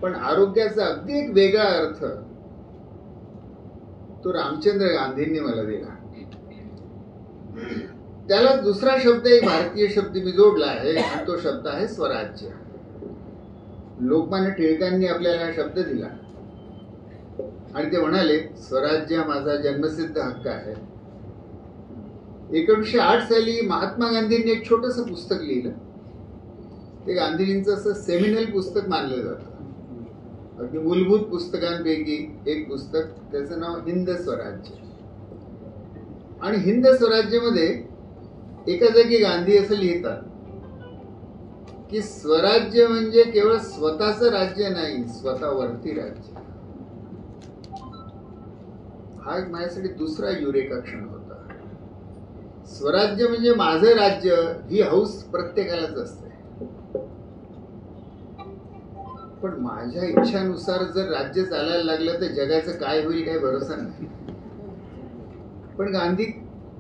पण आरोग्याचा अगदी एक वेगळा अर्थ तो रामचंद्र गांधींनी मला दिला. त्याला दुसरा शब्द, एक भारतीय शब्द मी जोडला आहे, आणि तो शब्द आहे स्वराज्य. लोकमान्य टिळकांनी आपल्याला हा शब्द दिला, आणि ते म्हणाले स्वराज्य हा माझा जन्मसिद्ध हक्क आहे. 1908 साली महात्मा गांधींनी एक छोटंसं पुस्तक लिहिलं. ते गांधीजींचं असं सेमिनल पुस्तक मानलं जातं. अगदी मूलभूत पुस्तकांपैकी एक पुस्तक, त्याचं नाव हिंद स्वराज्य. आणि हिंद स्वराज्यमध्ये एका जागी गांधी असं लिहितात की स्वराज्य म्हणजे केवळ स्वतःचं राज्य नाही, स्वतःवरती राज्य. हा एक माझ्यासाठी दुसरा युरेका क्षण होता. स्वराज्य म्हणजे माझं राज्य, ही हौस प्रत्येकालाच असते. पण माझ्या इच्छानुसार जर राज्य चालायला लागलं तर जगाचं काय होईल काही भरोसा नाही. पण गांधी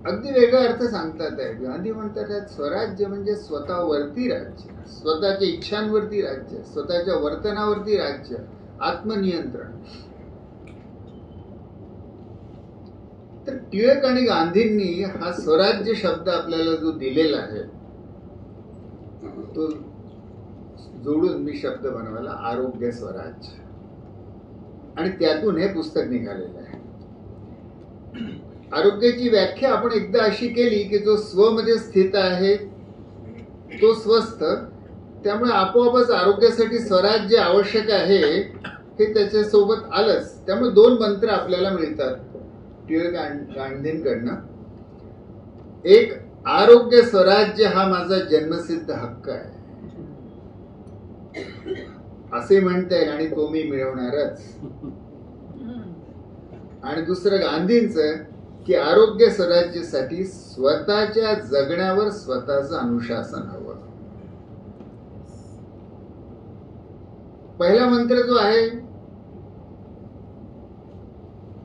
अगदी वेगळा अर्थ सांगतात आहे. गांधी म्हणतात स्वराज्य म्हणजे स्वतःवरती राज्य, स्वतःच्या इच्छांवरती राज्य, स्वतःच्या वर्तनावरती राज्य, आत्मनियंत्रण. तर टिळक आणि गांधींनी हा स्वराज्य शब्द आपल्याला जो दिलेला आहे तो जोडून मी शब्द बनवायला आरोग्य स्वराज्य, आणि त्यातून हे पुस्तक निघालेलं आहे. आरोग्याची व्याख्या आपण एकदा अशी केली की जो स्वमध्ये स्थित आहे तो स्वस्थ, त्यामुळे आपोआपच आरोग्यासाठी स्वराज्य आवश्यक आहे हे त्याच्यासोबत आलंच. त्यामुळे दोन मंत्र आपल्याला मिळतात टिळक गांधींकडनं. एक, आरोग्य स्वराज्य हा माझा जन्मसिद्ध हक्क आहे असे म्हणता येईल, आणि तो मी मिळवणारच. आणि दुसरं गांधींचं की आरोग्य स्वराज्यासाठी स्वतःच्या जगण्यावर स्वतःचं अनुशासन हवं. पहिला मंत्र जो आहे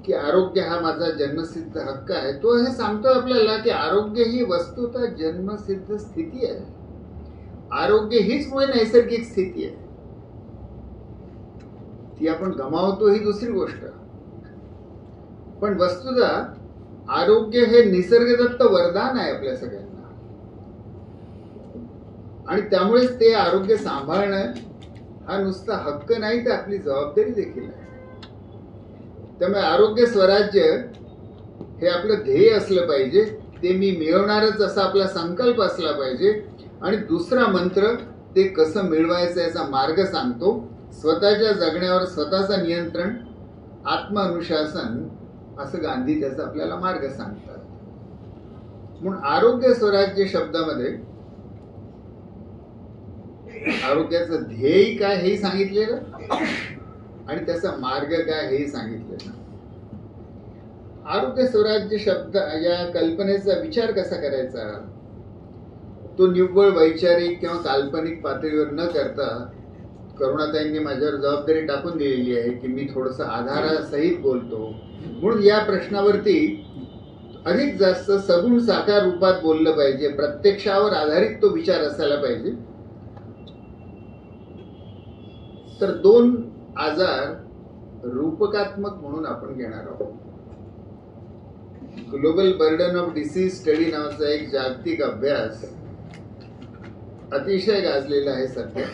की आरोग्य हा माझा जन्मसिद्ध हक्क आहे, तो हे सांगतो आपल्याला की आरोग्य ही वस्तुतः जन्मसिद्ध स्थिती आहे. आरोग्य हीच मुळे नैसर्गिक स्थिती आहे. ती आपण गमावतो ही दुसरी गोष्ट, पण वस्तुतः आरोग्य हे निसर्गदत्त वरदान आहे आपल्या सगळ्यांना, आणि त्यामुळेच ते आरोग्य सांभाळणं हा नुसता हक्क नाही तर आपली जबाबदारी देखील आहे. त्यामुळे आरोग्य स्वराज्य हे आपलं ध्येय असलं पाहिजे, ते मी मिळवणारच असा आपला संकल्प असला पाहिजे. आणि दुसरा मंत्र ते कसं मिळवायचं याचा मार्ग सांगतो. स्वतःच्या जगण्यावर स्वतःचं नियंत्रण, आत्मअनुशासन, असं गांधी त्याचा आपल्याला मार्ग सांगतात. म्हणून आरोग्य स्वराज्य शब्दामध्ये आरोग्याचं ध्येय काय हेही सांगितलेलं आणि त्याचा मार्ग काय हेही सांगितलेलं. आरोग्य स्वराज्य शब्द या कल्पनेचा विचार कसा करायचा, तो निव्वळ वैचारिक किंवा काल्पनिक पातळीवर न करता करुणाताईंनी माझ्यावर जबाबदारी टाकून दिलेली आहे की मी थोडंसं आधारासहित बोलतो. म्हणून या प्रश्नावरती अधिक जास्त सगुण साकार रूपात बोललं पाहिजे, प्रत्यक्षावर आधारित तो विचार असायला पाहिजे. तर दोन आजार रूपकात्मक म्हणून आपण घेणार आहोत. Global burden of disease study नावाचा एक जागतिक अभ्यास अतिशय गाजलेला आहे सध्या.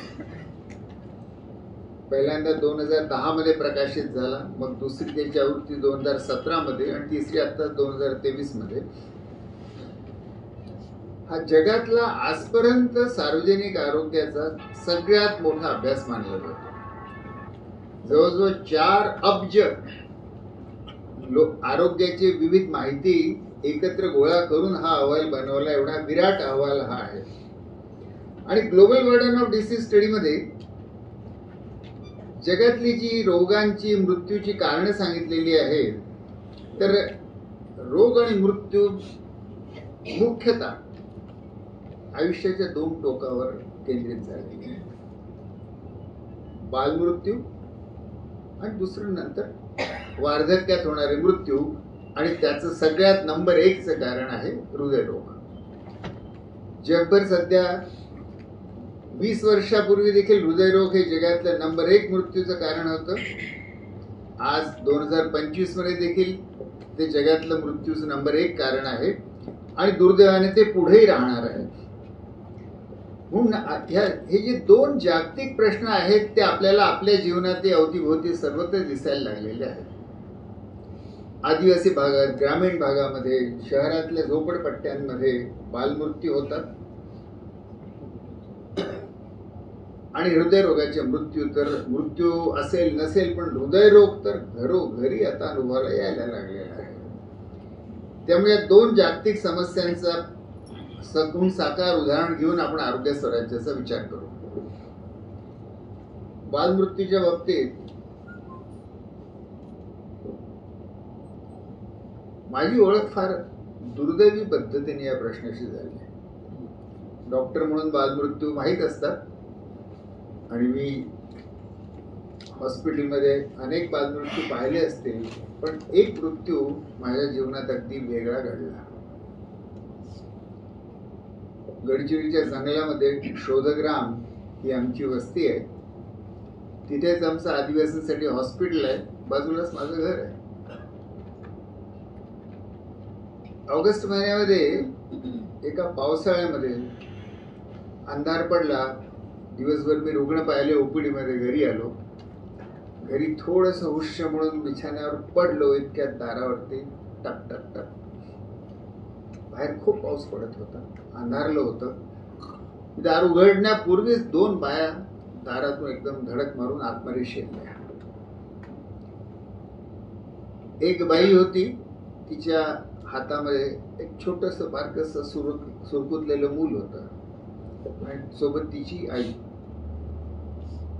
पहिल्यांदा 2010 मध्ये प्रकाशित झाला, मग दुसरी त्याची आवृत्ती 2017 मध्ये आणि तिसरी आता 2023 मध्ये. हा जगातला आजपर्यंत सार्वजनिक आरोग्याचा सगळ्यात मोठा अभ्यास मानला जातो. जवळजवळ 4 अब्ज आरोग्याची विविध माहिती एकत्र गोळा करून हा अहवाल बनवला. एवढा विराट अहवाल हा आहे. आणि ग्लोबल बर्डन ऑफ डिसीज स्टडीमध्ये जगातली जी रोगांची मृत्यूची कारणं सांगितलेली आहेत, तर रोग आणि मृत्यू मुख्यतः आयुष्याच्या 2 टोकावर केंद्रित झालेली आहे. बालमृत्यू आणि दुसरं नंतर वार्धक्यात होणारे मृत्यू, आणि त्याचं सगळ्यात नंबर 1चं कारण आहे हृदयरोग. जगभर सध्या 20 वर्षापूर्वी देखील हृदयरोग हे जगातलं नंबर 1 मृत्यूचं कारण होतं. आज 2025 मध्ये देखील ते जगातलं मृत्यूचं नंबर 1 कारण आहे, आणि दुर्दैवाने ते पुढेही राहणार आहे. म्हणून हे जे 2 जागतिक प्रश्न आहेत ते आपल्याला आपल्या जीवनात अवतीभोवती सर्वत्र दिसायला लागलेले आहेत. आदिवासी भागात, ग्रामीण भागामध्ये, शहरातल्या झोपडपट्ट्यांमध्ये बालमृत्यू होतात, आणि हृदयरोगाचे मृत्यू असेल नसेल पण हृदयरोग तर घरोघरी आता अनुभवाला यायला लागलेला आहे. त्यामुळे या 2 जागतिक समस्यांचा सगुण साकार उदाहरण घेऊन आपण आरोग्य स्वराज्याचा विचार करू. बालमृत्यूच्या बाबतीत माझी ओळख फार दुर्दैवी पद्धतीने या प्रश्नाशी झाली. डॉक्टर म्हणून बालमृत्यू माहीत असतात, आणि मी हॉस्पिटलमध्ये अनेक बालमृत्यू पाहिले असतील, पण एक मृत्यू माझ्या जीवनात अगदी वेगळा घडला. गडचिरोलीच्या जंगलामध्ये शोधग्राम ही आमची वस्ती आहे. तिथेच आमचं आदिवासींसाठी हॉस्पिटल आहे, बाजूलाच माझं घर आहे. ऑगस्ट महिन्यामध्ये एका पावसाळ्यामध्ये अंधार पडला. दिवसभर मी रुग्ण पाहिले ओपीडी मध्ये. घरी आलो. घरी थोडंसं हुश्य म्हणून बिछाण्यावर पडलो. इतक्यात दारावरती टक टक टक. बाहेर खूप पाऊस पडत होता, अंधारलं होतं. दार उघडण्यापूर्वीच 2 बाया दारातून एकदम धडक मारून आतमध्ये शिरल्या. एक बाई होती, तिच्या हातामध्ये एक छोटस बारकस सुरकुतलेलं मूल होतं आणि सोबत तिची आई.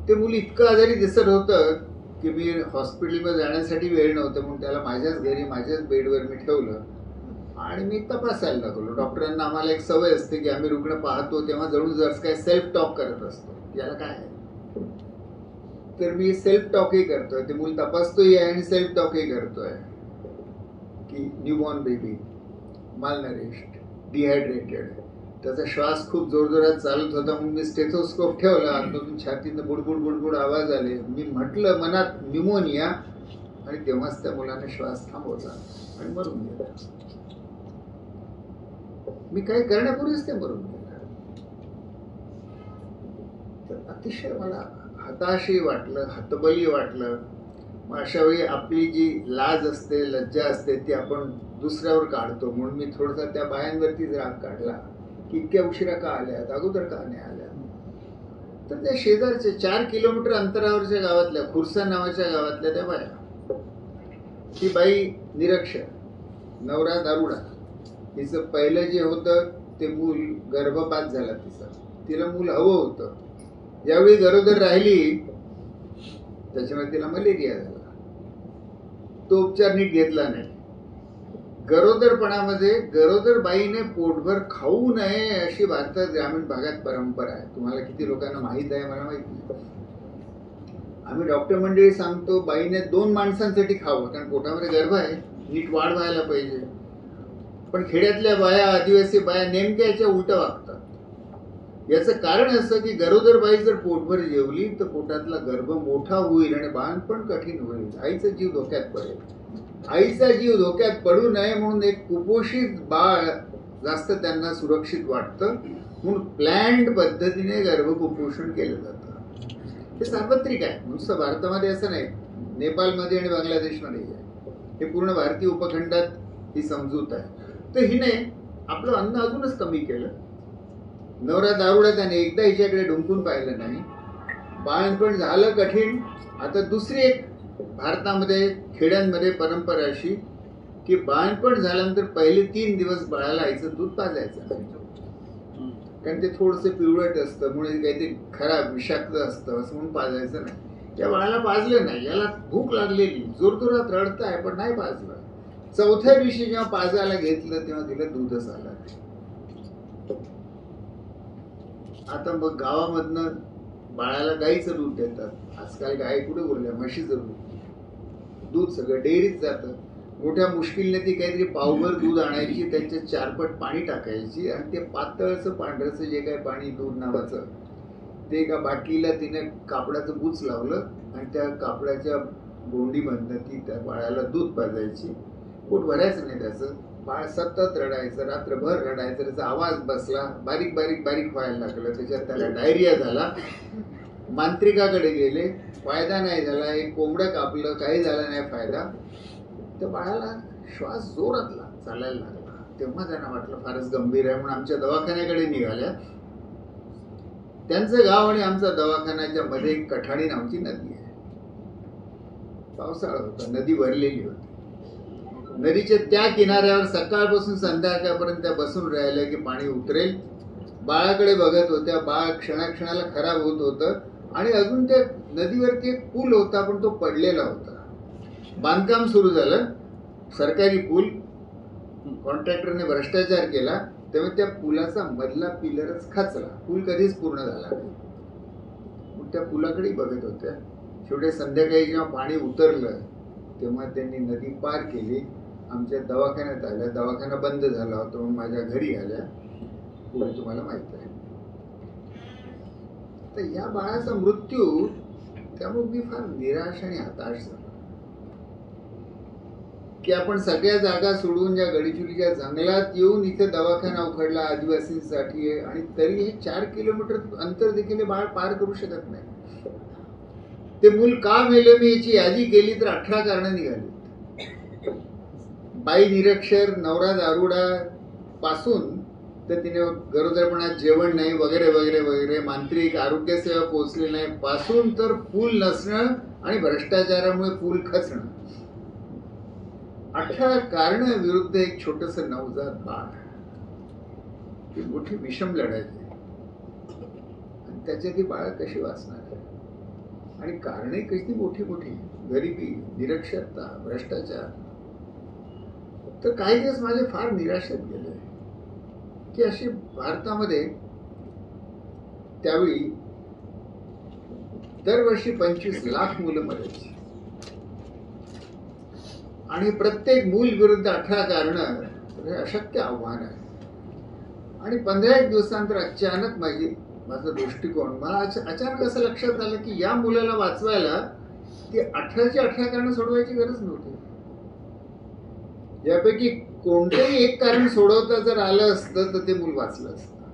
ते मूल इतकं आजारी दिसत होतं की मी हॉस्पिटलमध्ये जाण्यासाठी वेळ नव्हता म्हणून त्याला माझ्याच घरी माझ्याच बेडवर मी ठेवलं आणि मी तपासायला लागलो. डॉक्टरांना आम्हाला एक सवय असते की आम्ही रुग्ण पाहतो तेव्हा जणू जर काय सेल्फ टॉक करत असतो. याला काय आहे, तर मी सेल्फ टॉकही करतोय. ते मूल तपासतोय आणि सेल्फ टॉकही करतोय की न्यूबॉर्न बेबी, मालनरिश्ड, डिहायड्रेटेड. त्याचा श्वास खूप जोरजोरात चालत होता म्हणून मी स्टेथोस्कोप ठेवला. आतमधून छातीनं बुडबुड बुडबुड आवाज आले. मी म्हटलं मनात न्यूमोनिया, आणि तेव्हाच त्या मुलाने श्वास थांबवला आणि मरून गेला. मी काही करण्यापूर्वीच ते मरून गेला. तर अतिशय मला हताशही वाटलं, हतबली वाटलं. मग अशा वेळी आपली जी लाज असते, लज्जा असते, ती आपण दुसऱ्यावर काढतो. म्हणून मी थोडासा त्या बायांवरतीच राग काढला की इतक्या उशिरा का आल्यात, अगोदर का नाही आल्या. तर त्या शेजारच्या 4 किलोमीटर अंतरावरच्या गावातल्या खुर्सा नावाच्या गावातल्या त्या बाया, ती बाई निरक्षर, नवरा दारुडा. तिचं पहिलं जे होतं ते मूल गर्भपात झाला तिचा. तिला मूल हवं होतं. ज्यावेळी गरोदर राहिली त्याच्यामुळे तिला मलेरिया झाला. तो उपचार नीट घेतला नाही. गरोदरपणामध्ये गरोदर बाईने पोटभर खाऊ नये अशी भारतात ग्रामीण भागात परंपरा आहे. तुम्हाला किती लोकांना माहित आहे मला माहित नाही. आम्ही डॉक्टर मंडळी सांगतो बाईने 2 माणसांसाठी खावं, कारण पोटामध्ये गर्भ आहे, नीट वाढ व्हायला पाहिजे. पण खेड्यातल्या बाया, आदिवासी बाया नेमक्या याच्या उलट वागतात. याचं कारण असं की गरोदर बाई जर पोटभर जेवली तर पोटातला गर्भ मोठा होईल आणि बाळंतपण कठीण होईल, आईचा जीव धोक्यात पडेल. आईचा जीव धोक्यात पडू नये म्हणून एक कुपोषित बाळ जास्त त्यांना सुरक्षित वाटतं, म्हणून प्लॅन्ड पद्धतीने गर्भकुपोषण केलं जातं. हे सार्वत्रिक आहे, नुसतं भारतामध्ये असं नाही, नेपाळमध्ये आणि बांगलादेशमध्ये आहे. हे पूर्ण भारतीय उपखंडात ही समजूत आहे. तर हिने आपलं अन्न अजूनच कमी केलं. नवरा दारुडा, त्याने एकदा हिच्याकडे ढुंकून पाहिलं नाही. बाळंतपण झालं कठीण. आता दुसरी एक भारतामध्ये खेड्यांमध्ये परंपरा अशी की बाळंतपण झाल्यानंतर पहिले 3 दिवस बाळाला आईचं दूध पाजायचं नाही, कारण ते थोडंसं पिवळट असतं, म्हणून काहीतरी खराब विषाक्त असतं असं म्हणून पाजायचं नाही. त्या बाळाला पाजलं नाही. याला भूक लागलेली, जोरजोरात रडताय पण नाही पाजलं. 4थ्या दिवशी जेव्हा पाजायला घेतलं तेव्हा तिला दूधच आलं. आता मग गावामधनं बाळाला गाईचं दूध देतात. आजकाल गाय कुठे बोलल्या, म्हशीचं दूध सगळं डेअरीत जातं. मोठ्या मुश्किलने ती काहीतरी पावभर दूध आणायची, त्याच्यात 4 पट पाणी टाकायची आणि ते पातळचं पांढरचं जे काही पाणी दूध नावाचं ते एका बाटलीला तिने कापडाचं बुच लावलं आणि त्या कापडाच्या गोंडीमधनं ती त्या बाळाला दूध पाजायची. पोट भरायचं नाही त्याचं. बाळ सतत रडायचं, रात्रभर रडायचं. त्याचा आवाज बसला, बारीक बारीक बारीक व्हायला लागलं. त्याच्यात त्याला डायरिया झाला. मांत्रिकाकडे गेले, फायदा नाही झाला. एक कोंबडं कापलं, काही झाला नाही फायदा. त्या बाळाला श्वास जोरातला चालायला लागला. तेव्हा त्यांना वाटलं फारच गंभीर आहे म्हणून आमच्या दवाखान्याकडे निघाल्या. त्यांचं गाव आणि आमचा दवाखान्याच्या मध्ये एक कठाडी नावाची नदी आहे. पावसाळा होता, नदी भरलेली होती. नदीच्या त्या किनाऱ्यावर सकाळपासून संध्याकाळपर्यंत त्या बसून राहिल्या की पाणी उतरेल. बाळाकडे बघत होत्या. बाळ क्षणाक्षणाला खराब होत होतं आणि अजून त्या नदीवरती एक पूल होता पण तो पडलेला होता. बांधकाम सुरू झालं, सरकारी पूल. कॉन्ट्रॅक्टरने भ्रष्टाचार केला तेव्हा त्या पुलाचा मधला पिलरच खचला. पूल कधीच पूर्ण झाला नाही. त्या पुलाकडे बघत होत्या. शेवटी संध्याकाळी जेव्हा पाणी उतरलं तेव्हा त्यांनी नदी पार केली, आमच्या दवाखान्यात आल्या, दवाखाना बंद झाला होता म्हणून माझ्या घरी आल्या. पुढे तुम्हाला माहित आहे. तर या बाळाचा मृत्यू, त्यामुळे मी फार निराश आणि हताश झालो की आपण सगळ्या जागा सोडून ज्या गडचिरोलीच्या जंगलात येऊन इथे दवाखाना उघडला आदिवासींसाठी, आणि तरी हे 4 किलोमीटर अंतर देखील हे बाळ पार करू शकत नाही. ते मूल का मेलं मी याची यादी केली तर 18 कारणं निघाली. बाई निरक्षर, नवरा दारुडा पासून तर तिने गरोदरपणात जेवण नाही वगैरे वगैरे वगैरे, मांत्रिक आरोग्य सेवा पोहोचली नाही पासून तर पूल नसणं आणि भ्रष्टाचारामुळे पूल खचणं. 18 कारण विरुद्ध एक छोटस नवजात बाळ, ही मोठी विषम लढाई आहे. आणि त्याच्यात ही बाळ कशी वाचणार आहे, आणि कारणे कशी मोठी मोठी, गरिबी, निरक्षरता, भ्रष्टाचार. तर काही दिवस माझे फार निराशेत गेले की अशी भारतामध्ये त्यावेळी दरवर्षी 25 लाख मुलं मरायची, आणि प्रत्येक मूल विरुद्ध 18 कारणं, हे अशक्य आव्हान आहे. आणि 15 दिवसांतर अचानक माझा दृष्टिकोन, मला अचानक असं लक्षात आलं की या मुलाला वाचवायला ती 18ची 18 कारणं सोडवायची गरज नव्हती. यापैकी कोणतंही एक कारण सोडवता जर आलं असतं तर ते मूल वाचलं असतं.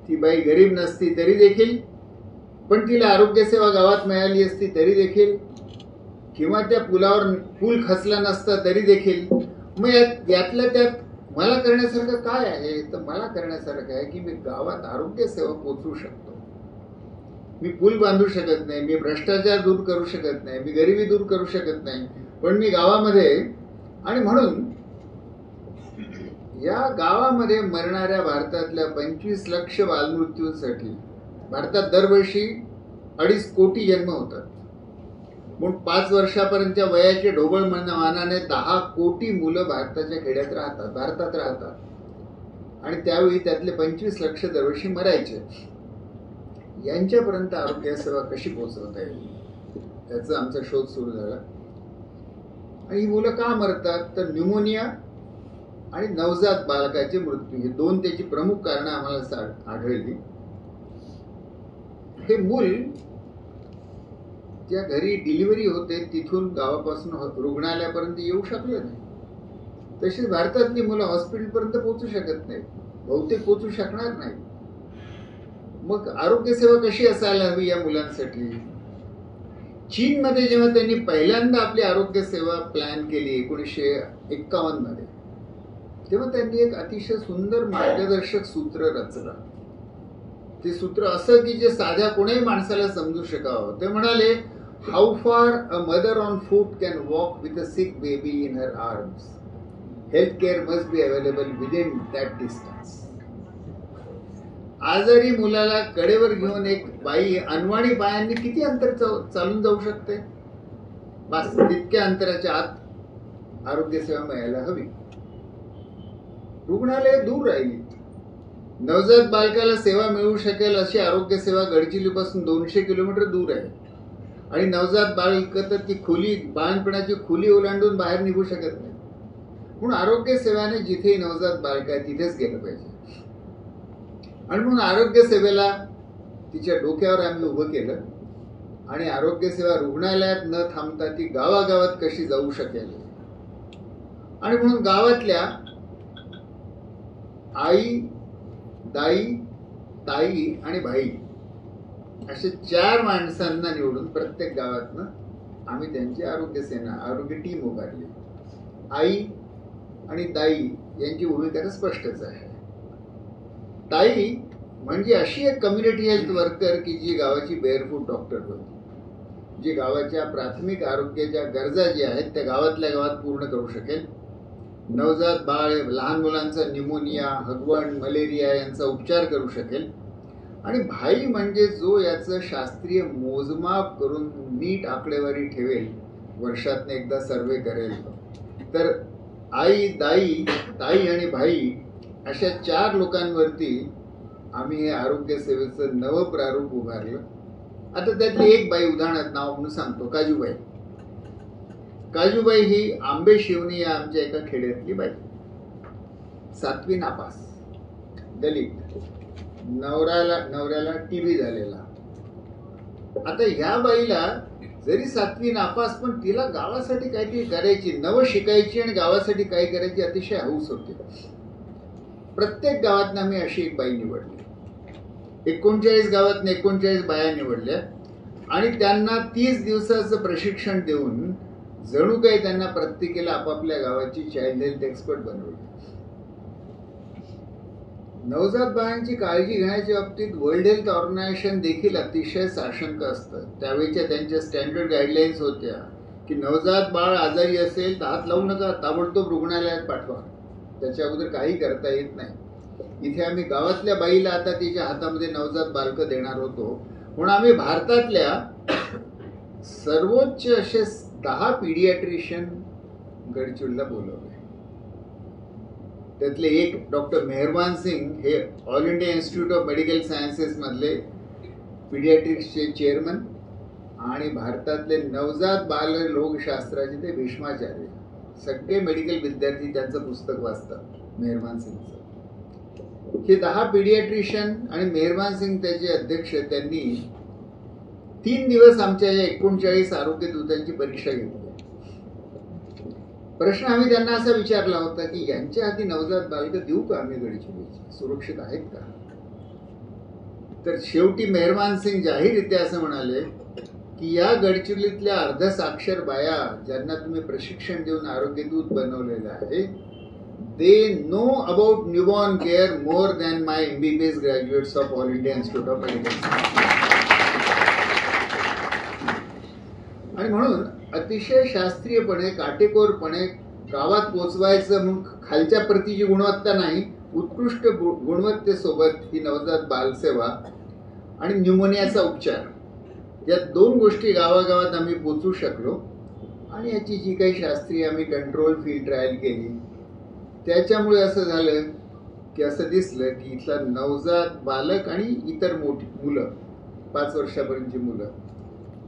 ती बाई गरीब नसती तरी देखील, पण तिला आरोग्य सेवा गावात मिळाली असती तरी देखील, किंवा त्या पुलावर पूल खचला नसता तरी देखील. मग यातल्या त्यात मला करण्यासारखं काय आहे, तर मला करण्यासारखं आहे की मी गावात आरोग्य सेवा पोचवू शकतो. मी पूल बांधू शकत नाही, मी भ्रष्टाचार दूर करू शकत नाही, मी गरिबी दूर करू शकत नाही, पण मी गावामध्ये, आणि म्हणून या गावामध्ये मरणाऱ्या भारतातल्या 25 लाख बालमृत्यूंसाठी भारतात दरवर्षी 2.5 कोटी जन्म होतात. म्हणून 5 वर्षापर्यंतच्या वयाचे ढोबळ मानाने 10 कोटी मुलं भारताच्या खेड्यात राहतात, आणि त्यावेळी त्यातले 25 लाख दरवर्षी मरायचे. यांच्यापर्यंत आरोग्य सेवा कशी पोहोचवता येईल याचा आमचा शोध सुरू झाला. आणि ही मुलं का मरतात, तर न्यूमोनिया आणि नवजात बालकाचे मृत्यू, हे 2 त्याची प्रमुख कारणं आम्हाला आढळली. हे मूल ज्या घरी डिलिव्हरी होते तिथून गावापासून रुग्णालयापर्यंत येऊ शकलं नाही. तशीच भारतातली मुलं हॉस्पिटलपर्यंत पोहोचू शकत नाही, बहुतेक पोहोचू शकणार नाही. मग आरोग्य सेवा कशी असायला हवी या मुलांसाठी. चीनमध्ये जेव्हा त्यांनी पहिल्यांदा आपली आरोग्य सेवा प्लॅन केली 1951 मध्ये, तेव्हा त्यांनी एक अतिशय सुंदर मार्गदर्शक सूत्र रचलं. ते सूत्र असं की जे साध्या कोणाही माणसाला समजू शकावं. ते म्हणाले, हाऊ फार a mother on foot can walk with a six baby in her arms, health care must be available within that distance. आजारी मुलाला कडेवर घेऊन एक बाई अनवाणी पायांनी किती अंतर चालून जाऊ शकते, बस तितक्या अंतराच्या आत आरोग्य सेवा मिळायला हवी. रुग्णालय दूर राहिली, नवजात बालकाला सेवा मिळू शकेल अशी आरोग्य सेवा गडचिरोलीपासून 200 किलोमीटर दूर आहे, आणि नवजात बालक तर ती खोली, बाळपणाची खोली ओलांडून बाहेर निघू शकत नाही. म्हणून आरोग्य सेवेने जिथे नवजात बालक आहे तिथेच गेलं पाहिजे. आणि म्हणून आरोग्य सेवेला तिच्या डोक्यावर आम्ही उभं केलं, आणि आरोग्य सेवा रुग्णालयात न थांबता ती गावागावात कशी जाऊ शकेल. आणि म्हणून गावातल्या आई, दाई, ताई आणि भाई असे 4 माणसांना निवडून प्रत्येक गावातनं आम्ही त्यांची आरोग्य टीम उभारली. आई आणि दाई यांची भूमिका तर स्पष्टच आहे. ताई म्हणजे अशी एक कम्युनिटी हेल्थ वर्कर की जी गावाची बेअरफूट डॉक्टर होती, जी गावाच्या प्राथमिक आरोग्याच्या गरजा ज्या आहेत त्या गावातल्या गावात पूर्ण करू शकेल. नवजात बाळ, लहान मुलांचा न्यूमोनिया, हगवण, मलेरिया यांचा उपचार करू शकेल. आणि भाई म्हणजे जो याचं शास्त्रीय मोजमाप करून नीट आकडेवारी ठेवेल, वर्षातनं एकदा सर्वे करेल. तर आई, दाई, ताई आणि भाई अशा 4 लोकांवरती आम्ही हे आरोग्य सेवेचं नवं प्रारूप उभारलं. आता त्यातली एक बाई उदाहरणात नाव म्हणून सांगतो, काजूबाई. काजूबाई ही आंबे शिवणी या आमच्या एका खेड्यातली बाई, 7वी नापास, दलित, नवऱ्याला टीबी झालेला. आता ह्या बाईला जरी 7वी नापास, पण तिला गावासाठी काहीतरी करायची, नवं शिकायची आणि गावासाठी काही करायची अतिशय हौस होती. प्रत्येक गावातनं आम्ही अशी एक बाई निवडली. 39 गावातनं 39 बाया निवडल्या आणि त्यांना 30 दिवसाचं प्रशिक्षण देऊन जणू काही त्यांना प्रत्येकीला आपापल्या गावाची चाइल्ड हेल्थ एक्सपर्ट बनवली. नवजात बाळांची काळजी घेण्याच्या बाबतीत वर्ल्ड हेल्थ ऑर्गनायझेशन देखील अतिशय साशंक असतं. त्यावेळेच्या त्यांच्या स्टँडर्ड गाईडलाईन्स होत्या की नवजात बाळ आजारी असेल तर हात लावू नका, ताबडतोब रुग्णालयात पाठवा, त्याच्या अगोदर काही करता येत नाही. इथे आम्ही गावातल्या बाईला आता तिच्या हातामध्ये नवजात बालकं देणार होतो, म्हणून आम्ही भारतातल्या सर्वोच्च असे 10 पीडियाट्रिशियन गडचिरोलीला बोलवले. त्यातले एक डॉक्टर मेहरबान सिंग, हे all India institute of medical sciences मधले पीडियाट्रिक्सचे चेअरमन आणि भारतातले नवजात बाल रोगशास्त्राचे ते भीष्माचार्य. सगळे मेडिकल विद्यार्थी त्यांचं पुस्तक वाचतात मेहरबान सिंगचं. हे 10 पीडियाट्रिशियन आणि मेहरबान सिंग त्याचे अध्यक्ष, त्यांनी 3 दिवस आमच्या या 39 आरोग्य दूतांची परीक्षा घेतली. प्रश्न आम्ही त्यांना असा विचारला होता की यांच्या हाती नवजात बालकं देऊ का आम्ही गडचिरोलीची, सुरक्षित आहेत का? तर शेवटी मेहरबान सिंग जाहीररित्या असं म्हणाले की या गडचिरोलीतल्या अर्धसाक्षर बाया ज्यांना तुम्ही प्रशिक्षण देऊन आरोग्य दूत बनवलेलं आहे, they know about newborn care more than my MBBS graduates of All India Institute of Medical Sciences. आणि म्हणून अतिशय शास्त्रीयपणे, काटेकोरपणे गावात पोचवायचं, मग खालच्या प्रतीची गुणवत्ता नाही, उत्कृष्ट गुणवत्तेसोबत ही नवजात बालसेवा आणि न्यूमोनियाचा उपचार, या 2 गोष्टी गावागावात आम्ही पोचू शकलो. आणि याची जी काही शास्त्रीय आम्ही कंट्रोल फील्ड ट्रायल केली, त्याच्यामुळे असं झालं की असं दिसलं की इथला नवजात बालक आणि इतर मोठी मुलं, 5 वर्षापर्यंतची मुलं,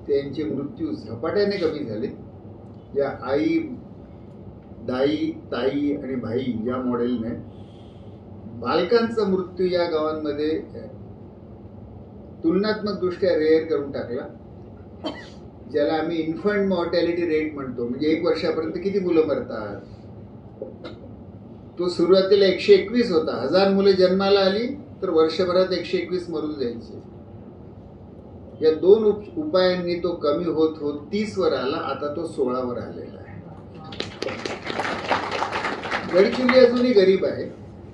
त्यांचे मृत्यू झपाट्याने कमी झाले. या आई, दाई, ताई आणि भाई या मॉडेलने बालकांचा मृत्यू या गावांमध्ये तुलनात्मक दृष्ट्या रेअर करून टाकला, ज्याला आम्ही इन्फंट मॉर्टॅलिटी रेट म्हणतो. म्हणजे 1 वर्षापर्यंत किती मुलं मरतात, तो सुरुवातीला 121 होता. 1000 मुलं जन्माला आली तर वर्षभरात 121 मरून जायचे. या 2 उपायांनी तो कमी होत होत 30 वर आला, आता तो 16 वर आलेला आहे. गडचिरोली अजूनही गरीब आहे,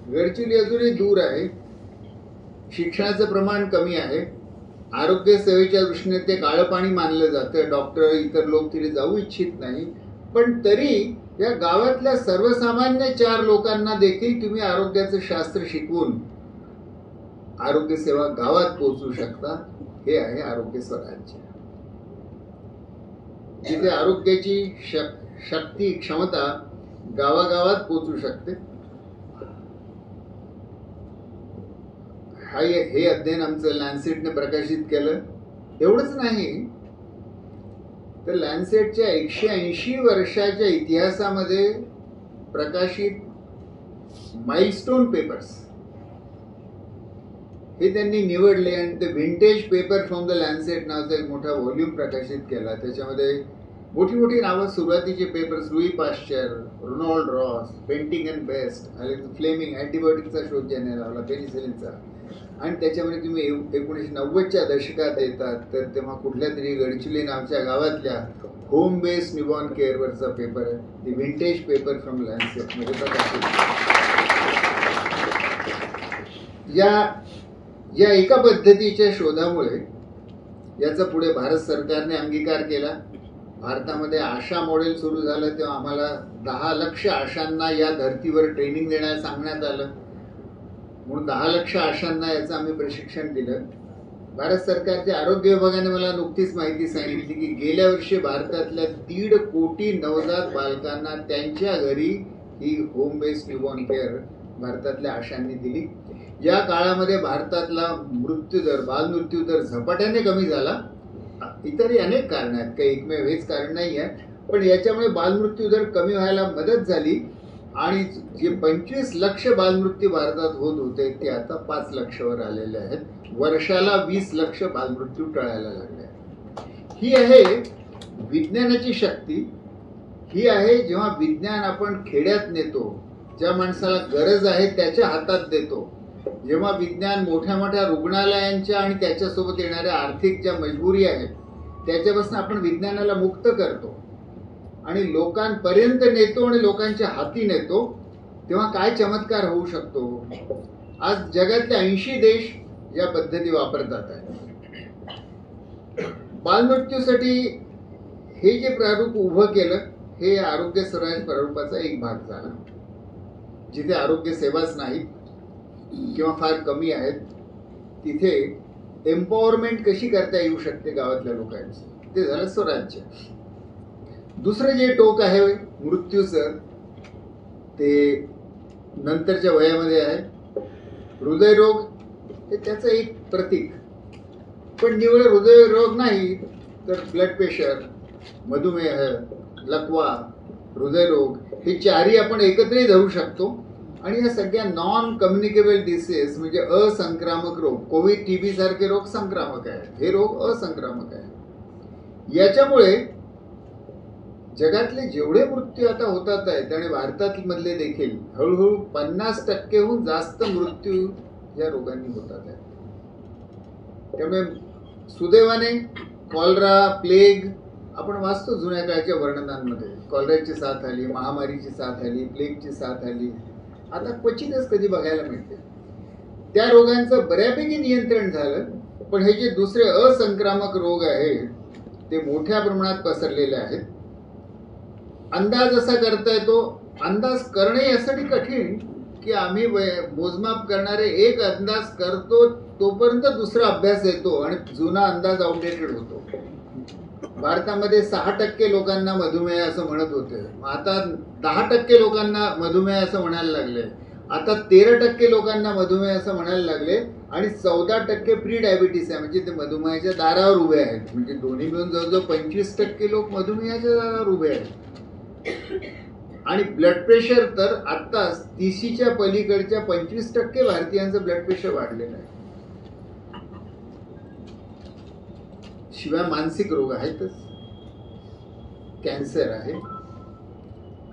गडचिरोली अजूनही दूर आहे, शिक्षणाचं प्रमाण कमी आहे, आरोग्य सेवेच्या दृष्टीने ते काळं पाणी मानलं जातं, डॉक्टर इतर लोक तिथे जाऊ इच्छित नाही. पण तरी या गावातल्या सर्वसामान्य 4 लोकांना देखील तुम्ही आरोग्याचं शास्त्र शिकवून आरोग्य सेवा गावात पोहोचू शकता. हे आहे आरोग्य स्वराज्य, जिथे आरोग्याची शक्ती, क्षमता गावागावात पोहोचू शकते. हे अध्ययन आमचं लॅन्सेटने प्रकाशित केलं. एवढंच नाही तर लॅन्सेटच्या 180 वर्षाच्या इतिहासामध्ये प्रकाशित माइलस्टोन पेपर्स हे त्यांनी निवडले आणि ते vintage paper from the Lancet नावाचा एक मोठा व्हॉल्यूम प्रकाशित केला. त्याच्यामध्ये मोठी मोठी नावं, सुरुवातीचे papers, Louis Pasteur, Ronald Ross, Banting and Best, Fleming, अँटीबायोटिकचा शोध ज्याने लावला, पेनिसिलिनचा. आणि त्याच्यामध्ये तुम्ही 1990च्या दशकात येतात तर तेव्हा कुठल्या तरी गडचिरोली नावच्या गावातल्या होम बेस्ड न्यूबॉर्न केअरवरचा पेपर आहे, दी विंटेज पेपर फ्रॉम लॅन्सेट मध्ये प्रकाशित. या एका पद्धतीच्या शोधामुळे याचा पुढे भारत सरकारने अंगीकार केला. भारतामध्ये आशा मॉडेल सुरू झालं तेव्हा आम्हाला 10 लाख आशांना या धर्तीवर ट्रेनिंग देण्यास सांगण्यात आलं, म्हणून 10 लाख आशांना याचं आम्ही प्रशिक्षण दिलं. भारत सरकारच्या आरोग्य विभागाने मला नुकतीच माहिती सांगितली की गेल्या वर्षी भारतातल्या 1.5 कोटी नवजात बालकांना त्यांच्या घरी ही होम बेस्ड न्यूबॉर्न केअर भारतातल्या आशांनी दिली. या काळामध्ये भारतातला मृत्यूदर, बालमृत्यूदर झपाट्याने कमी झाला इतरही अनेक कारण आहेत, काही एकमेव हेच कारण नाही आहे. पण याच्यामुळे बालमृत्यू दर कमी व्हायला मदत झाली आणि जे 25 लक्ष बालमृत्यू भारतात होत होते ते आता 5 लक्षावर आलेले आहेत. वर्षाला 20 लक्ष बालमृत्यू टळायला लागले. ही आहे विज्ञानाची शक्ती. ही आहे जेव्हा विज्ञान आपण खेड्यात नेतो, ज्या माणसाला गरज आहे त्याच्या हातात देतो, जेव्हा विज्ञान मोठ्या मोठ्या रुग्णालयांच्या आणि त्याच्यासोबत येणाऱ्या आर्थिक ज्या मजबुरी आहेत त्याच्यापासून आपण विज्ञानाला मुक्त करतो आणि लोकांपर्यंत नेतो आणि लोकांच्या हाती नेतो, तेव्हा काय चमत्कार होऊ शकतो. आज जगातले 80 देश या पद्धती वापरतात आहेत. बालमृत्यूसाठी हे जे प्रारूप उभं केलं हे आरोग्य स्वराज प्रारूपाचा एक भाग झाला. जिथे आरोग्य सेवाच नाही किंवा फार कमी आहेत तिथे एम्पॉवरमेंट कशी करता येऊ शकते गावातल्या लोकांची, ते झालं स्वराज्य. दुसरं जे टोक आहे मृत्यूचं ते नंतरच्या वयामध्ये आहे. हृदयरोग हे त्याचं एक प्रतीक. पण निवड हृदयरोग नाही तर ब्लड प्रेशर, मधुमेह, लकवा, हृदयरोग हे चारही आपण एकत्रही धरू शकतो. आणि या सगळ्या नॉन कम्युनिकेबल डिसीज म्हणजे असंक्रामक रोग, कोविड, टीबी सारखे रोग संक्रामक आहेत, हे रोग असंक्रामक आहेत. याच्यामुळे जगातले जेवढे मृत्यू आता होतात आहेत आणि भारतात मधले देखील हळूहळू 50% जास्त मृत्यू या रोगांनी होतात आहेत. त्यामुळे सुदैवाने कॉलरा, प्लेग आपण वाचतो जुन्या काळच्या वर्णनांमध्ये, कॉलराची साथ आली, महामारीची साथ आली, प्लेगची साथ आली, आता क्वचितच कधी बघायला मिळते. त्या रोगांचं बऱ्यापैकी नियंत्रण झालं. पण हे जे दुसरे असंक्रामक रोग आहेत ते मोठ्या प्रमाणात पसरलेले आहेत. अंदाज असा करता येतो, अंदाज करणे यासाठी कठीण की आम्ही मोजमाप करणारे एक अंदाज करतो तोपर्यंत दुसरा अभ्यास येतो आणि जुना अंदाज आउटडेटेड होतो. भारतामध्ये 6% लोकांना मधुमेह असं म्हणत होते, आता 10% लोकांना मधुमेह असं म्हणायला लागले, आता 13% लोकांना मधुमेह असं म्हणायला लागले आणि 14% प्री डायबिटीस आहे, म्हणजे ते मधुमेहाच्या दारावर उभे आहेत. म्हणजे दोन्ही मिळून जवळजवळ 25% लोक मधुमेहाच्या दारावर उभे आहेत. आणि ब्लड प्रेशर तर आत्ताच 30च्या पलीकडच्या 25% भारतीयांचं ब्लड प्रेशर वाढलेलं आहे. शिवाय मानसिक रोग आहेतच, कॅन्सर आहे.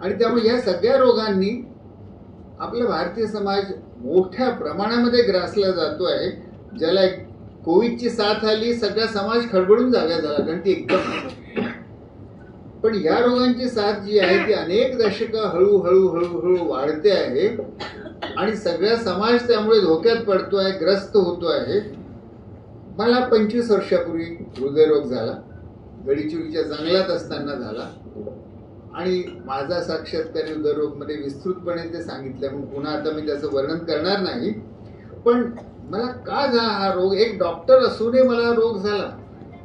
आणि त्यामुळे या सगळ्या रोगांनी आपला भारतीय समाज मोठ्या प्रमाणामध्ये ग्रासला जातो आहे. ज्याला कोविडची साथ आली, सगळा समाज खडबडून जागा झाला, कारण ती एकदम. पण या रोगांची साथ जी आहे ती अनेक दशकं हळूहळू हळूहळू वाढते आहे आणि सगळा समाज त्यामुळे धोक्यात पडतो आहे, ग्रस्त होतो आहे. मला 25 वर्षापूर्वी हृदयरोग झाला, गडचिरोलीच्या जंगलात असताना झाला. आणि माझा साक्षात्कार हृदयरोगमध्ये विस्तृतपणे ते सांगितलं, म्हणून पुन्हा आता मी त्याचं वर्णन करणार नाही. पण मला का झाला हा रोग, एक डॉक्टर असूनही मला हा रोग झाला.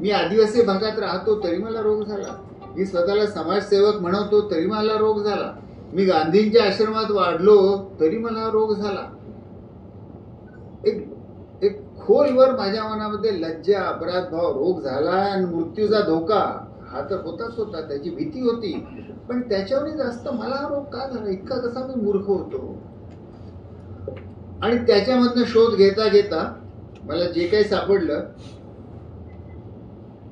मी आदिवासी भागात राहतो तरी मला रोग झाला. मी स्वतःला समाजसेवक म्हणवतो तरी मला रोग झाला. मी गांधींच्या आश्रमात वाढलो तरी मला रोग झाला. एक खोलवर माझ्या मनामध्ये लज्जा, अपराधभाव, रोग झाला आणि मृत्यूचा धोका हा तर होताच होता, त्याची भीती होती. पण त्याच्यावरही जास्त मला हा रोग का झाला, इतका कसा मी मूर्ख होतो. आणि त्याच्यामधनं शोध घेता घेता मला जे काही सापडलं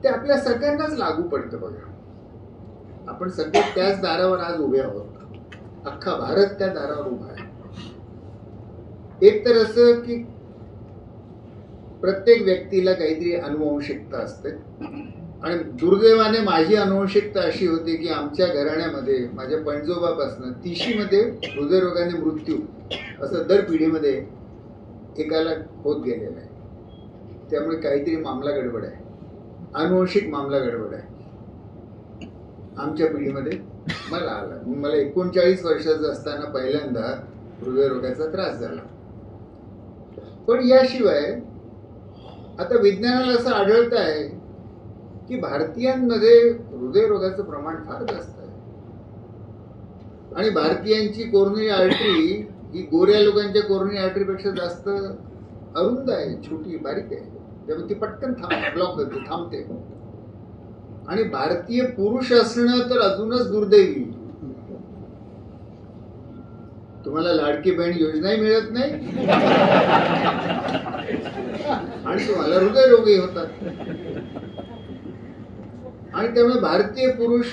ते आपल्या सगळ्यांनाच लागू पडतं. बघा, आपण सगळे त्याच दारावर आज उभे आहोत. अख्खा भारत त्या दारावर उभा आहे. एक तर असं की प्रत्येक व्यक्तीला काहीतरी अनुवंशिकता असते आणि दुर्दैवाने माझी अनुवंशिकता अशी होती की आमच्या घराण्यामध्ये माझ्या पणजोबापासून 30मध्ये हृदयरोगाने मृत्यू असं दर पिढीमध्ये एकाला होत गेलेला आहे. त्यामुळे काहीतरी मामला गडबड आहे, अनुवंशिक मामला गडबड आहे. आमच्या पिढीमध्ये मला आला. मला 39 वर्षाचं असताना पहिल्यांदा हृदयरोगाचा त्रास झाला. पण याशिवाय आता विज्ञानाला असं आढळत आहे की भारतीयांमध्ये हृदयरोगाचं प्रमाण फार जास्त आहे. आणि भारतीयांची कोरोनरी आर्टरी ही गोऱ्या लोकांच्या कोरोनरी आर्टरीपेक्षा जास्त अरुंद आहे, छोटी बारीक आहे. त्यामुळे ती पटकन ब्लॉक होते, थांबते. आणि भारतीय पुरुष असणं तर अजूनच दुर्दैवी. तुम्हाला लाडकी बहीण योजनाही मिळत नाही आणि तुम्हाला हृदयरोगही होतात. आणि त्यामुळे भारतीय पुरुष,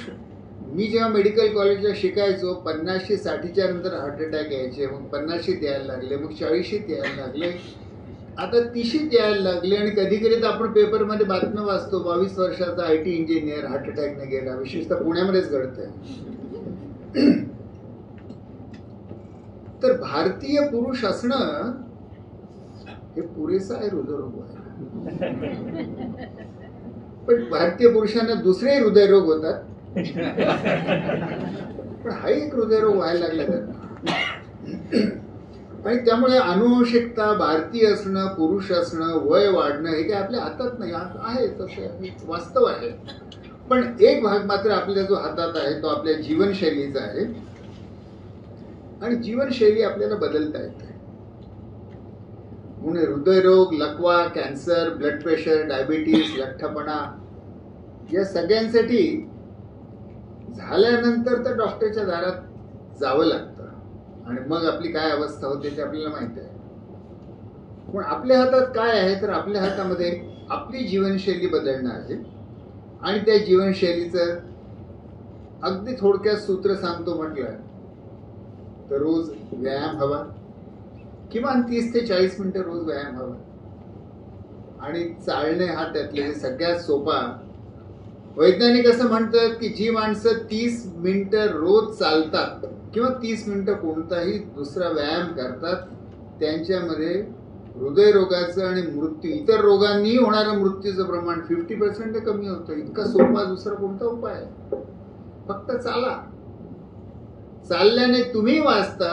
मी जेव्हा मेडिकल कॉलेजला शिकायचो 50-60च्या नंतर हार्ट अटॅक यायचे, मग 50शीत यायला लागले, मग 40शीत यायला लागले, आता 30शीत यायला लागले. आणि कधी कधी तर आपण पेपरमध्ये बातम्या वाचतो 22 वर्षाचा IT इंजिनियर हार्ट अटॅकने गेला. विशेषतः पुण्यामध्येच घडतंय. तर भारतीय पुरुष असणं हे पुरेसं आहे हृदयरोग व्हायला. पण भारतीय पुरुषांना दुसरे हृदयरोग होतात, पण हा एक हृदयरोग व्हायला लागला त्यांना. आणि त्यामुळे अनुवंशिकता, भारतीय असणं, पुरुष असणं, वय वाढणं हे काही आपल्या हातात नाही आहे, तसं वास्तव आहे. पण एक भाग मात्र आपल्या जो हातात आहे तो आपल्या जीवनशैलीचा आहे. आणि जीवनशैली आपल्याला बदलता येते. म्हणून हृदयरोग, लकवा, कॅन्सर, ब्लड प्रेशर, डायबिटीस, लठ्ठपणा या सगळ्यांसाठी झाल्यानंतर तर डॉक्टरच्या दारात जावं लागतं. आणि मग आपली काय अवस्था होते ते आपल्याला माहिती आहे. पण आपल्या हातात काय आहे, तर आपल्या हातामध्ये आपली जीवनशैली बदलणं आहे. आणि त्या जीवनशैलीचं अगदी थोडक्यात सूत्र सांगतो म्हटलं तर रोज व्यायाम हवा, किमान 30 ते 40 मिनिटं रोज व्यायाम हवा. आणि चालणे हा त्यातले सगळ्यात सोपा. वैज्ञानिक असं म्हणतात की जी माणसं 30 मिनिटं रोज चालतात किंवा 30 मिनिटं कोणताही दुसरा व्यायाम करतात, त्यांच्यामध्ये हृदयरोगाचं आणि मृत्यू, इतर रोगांनी होणारं मृत्यूचं प्रमाण 50% कमी होतं. इतका सोपा दुसरा कोणता उपाय आहे? फक्त चाला. चालल्याने तुम्ही वाचता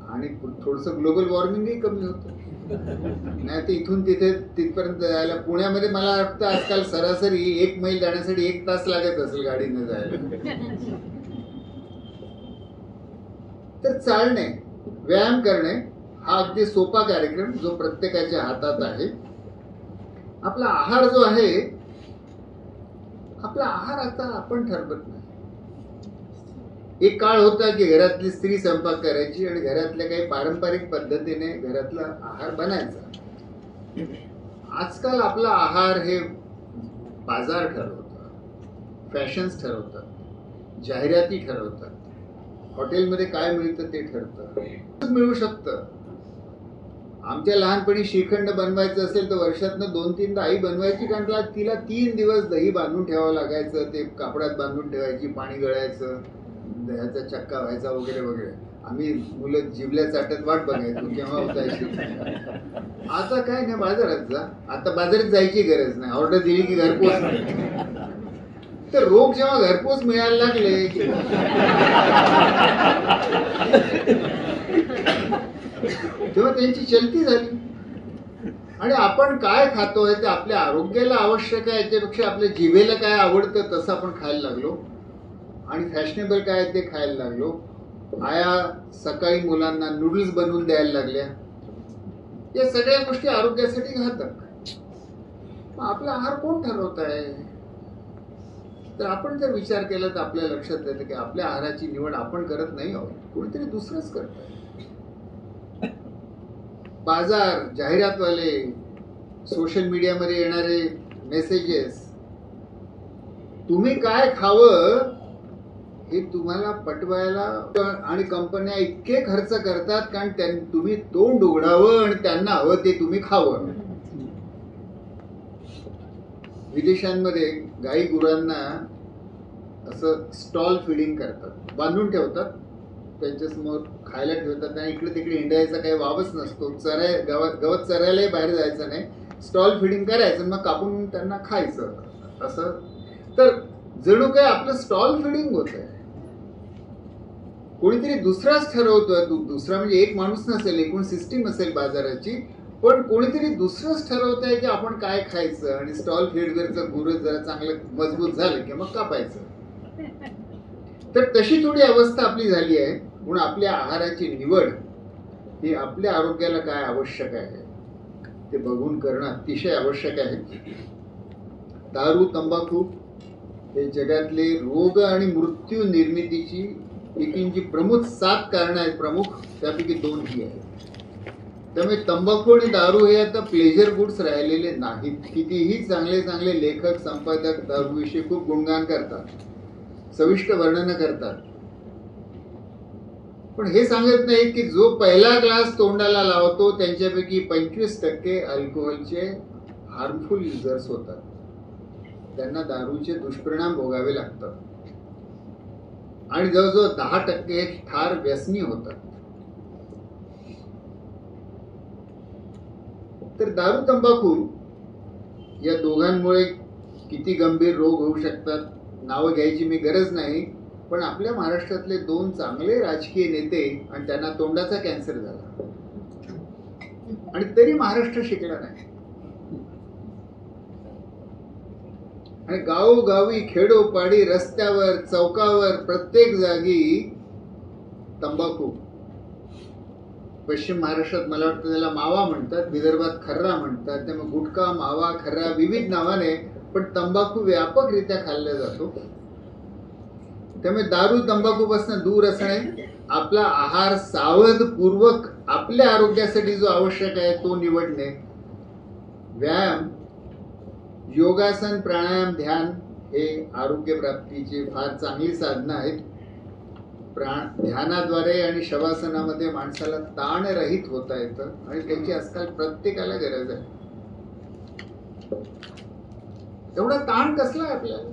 आणि थोडंसं ग्लोबल वॉर्मिंगही कमी होतं. नाही तर इथून तिथपर्यंत जायला पुण्यामध्ये मला वाटतं आजकाल सरासरी 1 मैल जाण्यासाठी 1 तास लागत असेल गाडीने जायला. तर चालणे, व्यायाम करणे हा अगदी सोपा कार्यक्रम जो प्रत्येकाच्या हातात आहे. आपला आहार जो आहे, आपला आहार आता आपण ठरवत नाही. एक काळ होता की घरातली स्त्री स्वयंपाक करायची आणि घरातल्या काही पारंपरिक पद्धतीने घरातला आहार बनायचा. आजकाल आपला आहार हे बाजार ठरवतात, फॅशन्स ठरवतात, जाहिराती ठरवतात, हॉटेलमध्ये काय मिळतं ते ठरतं. मिळू शकतं. आमच्या लहानपणी श्रीखंड बनवायचं असेल तर वर्षातनं 2-3दा आई बनवायची, कारण तिला 3 दिवस दही बांधून ठेवावं लागायचं. ते कापडात बांधून ठेवायची, पाणी गळायचं, दह्याचा चक्का व्हायचा वगैरे वगैरे. आम्ही मुलं जिबल्या चाटत वाट बघायचो केव्हा उठायची. आता काय नाही, बाजारात जा. आता बाजारात जायची गरज नाही, ऑर्डर दिली की घरपोच. तर रोग जेव्हा घरपोच मिळायला लागले तेव्हा त्यांची चलती झाली. आणि आपण काय खातोय ते आपल्या आरोग्याला आवश्यक आहे याच्यापेक्षा आपल्या जिभेला काय आवडतं तसं आपण खायला लागलो. आणि फॅशनेबल काय ते खायला लागलो. आया सकाळी मुलांना नूडल्स बनवून द्यायला लागल्या. या सगळ्या गोष्टी आरोग्यासाठी घातक. आपला आहार कोण ठरवत आहे? तर आपण जर विचार केला तर आपल्या लक्षात येतं की आपल्या आहाराची निवड आपण करत नाही आहोत, कोणीतरी दुसरंच करत आहे. बाजार, जाहिरातवाले, सोशल मीडियामध्ये येणारे मेसेजेस, तुम्ही काय खावं हे तुम्हाला पटवायला आणि कंपन्या इतके खर्च करतात कारण तुम्ही तोंड उघडावं आणि त्यांना हवं ते तुम्ही खावं. विदेशांमध्ये गाई गुरांना असं स्टॉल फिडिंग करतात, बांधून ठेवतात, त्यांच्यासमोर खायला ठेवतात आणि इकडे तिकडे हिंडायचा काही वावच नसतो. गवत चरायलाही बाहेर जायचं नाही, स्टॉल फिडिंग करायचं, मग कापून त्यांना खायचं. असं तर जणू काय आपलं स्टॉल फिडिंग होत आहे. कोणीतरी दुसराच ठरवतोय. दुसरा म्हणजे एक माणूस नसेल, एकूण सिस्टीम असेल बाजाराची, पण कोणीतरी दुसरंच ठरवत आहे की आपण काय खायचं. आणि स्टॉल फीडवरचं गुरं जरा चांगलं मजबूत झालं की मग कापायचं. तर तशी थोडी अवस्था आपली झाली आहे. म्हणून आपल्या आहाराची निवड ही आपल्या आरोग्याला काय आवश्यक आहे ते बघून करणं अतिशय आवश्यक आहे. दारू, तंबाखू हे जगातले रोग आणि मृत्यू निर्मितीची जी प्रमुख 7 कारणं आहेत प्रमुख, त्यापैकी 2 ही आहेत. त्यामुळे तंबाखू आणि दारू हे आता प्लेजर गुड्स राहिलेले नाहीत. कितीही चांगले चांगले लेखक संपादक दारूविषयी खूप गुणगान करतात, सविष्ट वर्णन करतात, पण हे सांगत नाही की जो पहिला ग्लास तोंडाला लावतो त्यांच्यापैकी 25% अल्कोहोलचे हार्मफुल युजर्स होतात. त्यांना दारूचे दुष्परिणाम भोगावे लागतात आणि जवळजवळ 10% ठार व्यसनी होतात. तर दारू तंबाखू या दोघांमुळे किती गंभीर रोग होऊ शकतात नावं घ्यायची मी गरज नाही, पण आपल्या महाराष्ट्रातले 2 चांगले राजकीय नेते आणि त्यांना तोंडाचा कॅन्सर झाला आणि तरी महाराष्ट्र शिकला नाही. आणि गावोगावी खेडोपाडी रस्त्यावर चौकावर प्रत्येक जागी तंबाखू. पश्चिम महाराष्ट्रात मला वाटतं त्याला मावा म्हणतात, विदर्भात खर्रा म्हणतात. त्यामुळे गुटखा, मावा, खर्रा विविध नावाने, पण तंबाखू व्यापकरित्या खाल्ला जातो. त्यामुळे दारू तंबाखूपासून दूर असणे, आपला आहार सावधपूर्वक आपल्या आरोग्यासाठी जो आवश्यक आहे तो निवडणे, व्यायाम, योगासन, प्राणायाम, ध्यान हे आरोग्य प्राप्तीची फार चांगली साधनं आहेत. ध्यानाद्वारे आणि शवासनामध्ये माणसाला ताण रहित होता येतं आणि त्याची आजकाल प्रत्येकाला गरज आहे. एवढा ताण कसला आहे आपल्याला?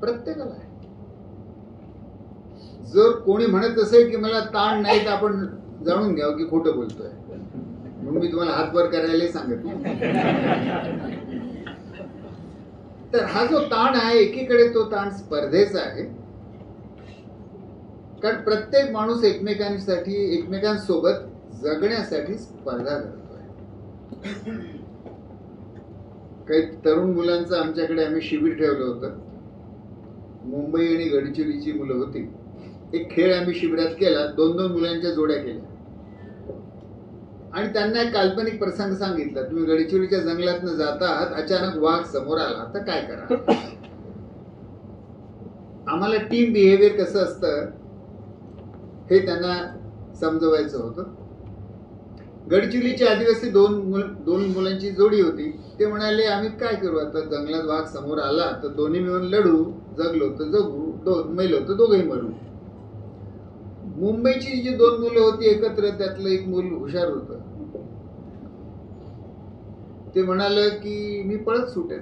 प्रत्येकाला आहे. जर कोणी म्हणत असेल की मला ताण नाही तर आपण जाणून घ्यावं की खोटं बोलतोय. म्हणून मी तुम्हाला हात वर करायला सांगत नाही. तर हा जो ताण आहे, एकीकडे तो ताण स्पर्धेचा आहे, कारण प्रत्येक माणूस एकमेकांसोबत जगण्यासाठी स्पर्धा करतोय. काही तरुण मुलांचं आमच्याकडे आम्ही शिबिर ठेवलं होतं. मुंबई आणि गडचिरोलीची मुलं होती. एक खेळ आम्ही शिबिरात केला, 2-2 मुलांच्या जोड्या केल्या आणि त्यांना एक काल्पनिक प्रसंग सांगितला. तुम्ही गडचिरोलीच्या जंगलातनं जाता आहात, अचानक वाघ समोर आला, तर काय करा? आम्हाला टीम बिहेवियर कसं असतं हे त्यांना समजवायचं होतं. गडचिरोलीचे आदिवासी 2 मुलांची जोडी होती. ते म्हणाले आम्ही काय करू आता, जंगलात वाघ समोर आला तर दोन्ही मिळून लढू, जगलो तर जगू, मेलो तर दोघेही मरू. मुंबईची जी 2 मुलं होती एकत्र, त्यातलं एक मूल हुशार होतं. ते म्हणाल की मी पळत सुटेन.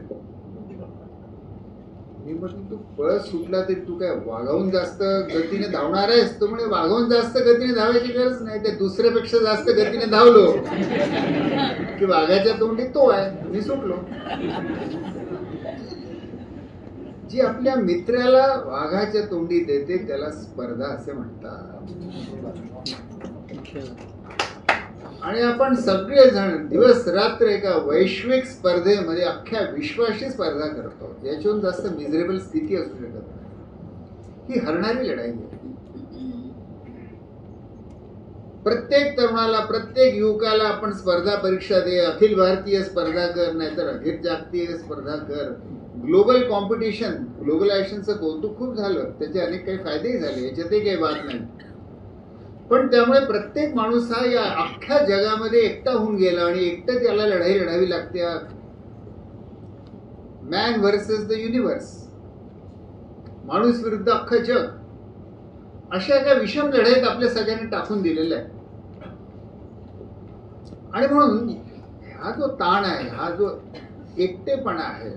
मी म्हटलं तू पळत सुटला तरी तू काय वाघाहून जास्त गतीने धावणार आहेस? तो म्हणे वाघाहून जास्त गतीने धावायची गरज नाही, ते दुसऱ्यापेक्षा जास्त गतीने धावलो की वाघाच्या तोंडी तो आहे, मी सुटलो. जी आपल्या मित्राला वाघाच्या तोंडी देते त्याला स्पर्धा असे म्हणतात. आणि आपण सगळेजण दिवस रात्र एका वैश्विक स्पर्धेमध्ये अख्ख्या विश्वाशी स्पर्धा करतो. याच्याहून जास्त मिझरेबल स्थिती असू शकत नाही. ही हरणारी लढाई आहे. प्रत्येक तरुणाला, प्रत्येक युवकाला आपण स्पर्धा परीक्षा दे, अखिल भारतीय स्पर्धा कर, नाहीतर अखिल जागतिक स्पर्धा कर. ग्लोबल कॉम्पिटिशन, ग्लोबलायझेशनचं कौतुक खूप झालं, त्याचे अनेक काही फायदेही झाले, याच्यातही काही बात नाही. पण त्यामुळे प्रत्येक माणूस हा या अख्ख्या जगामध्ये एकटा होऊन गेला आणि एकटं त्याला लढाई लढावी लागते. मॅन व्हर्सेस द युनिव्हर्स, माणूस विरुद्ध अख्खं जग, अशा एका विषम लढाईत आपल्या सगळ्यांनी टाकून दिलेला आहे. आणि म्हणून हा जो ताण आहे, हा जो एकटेपणा आहे,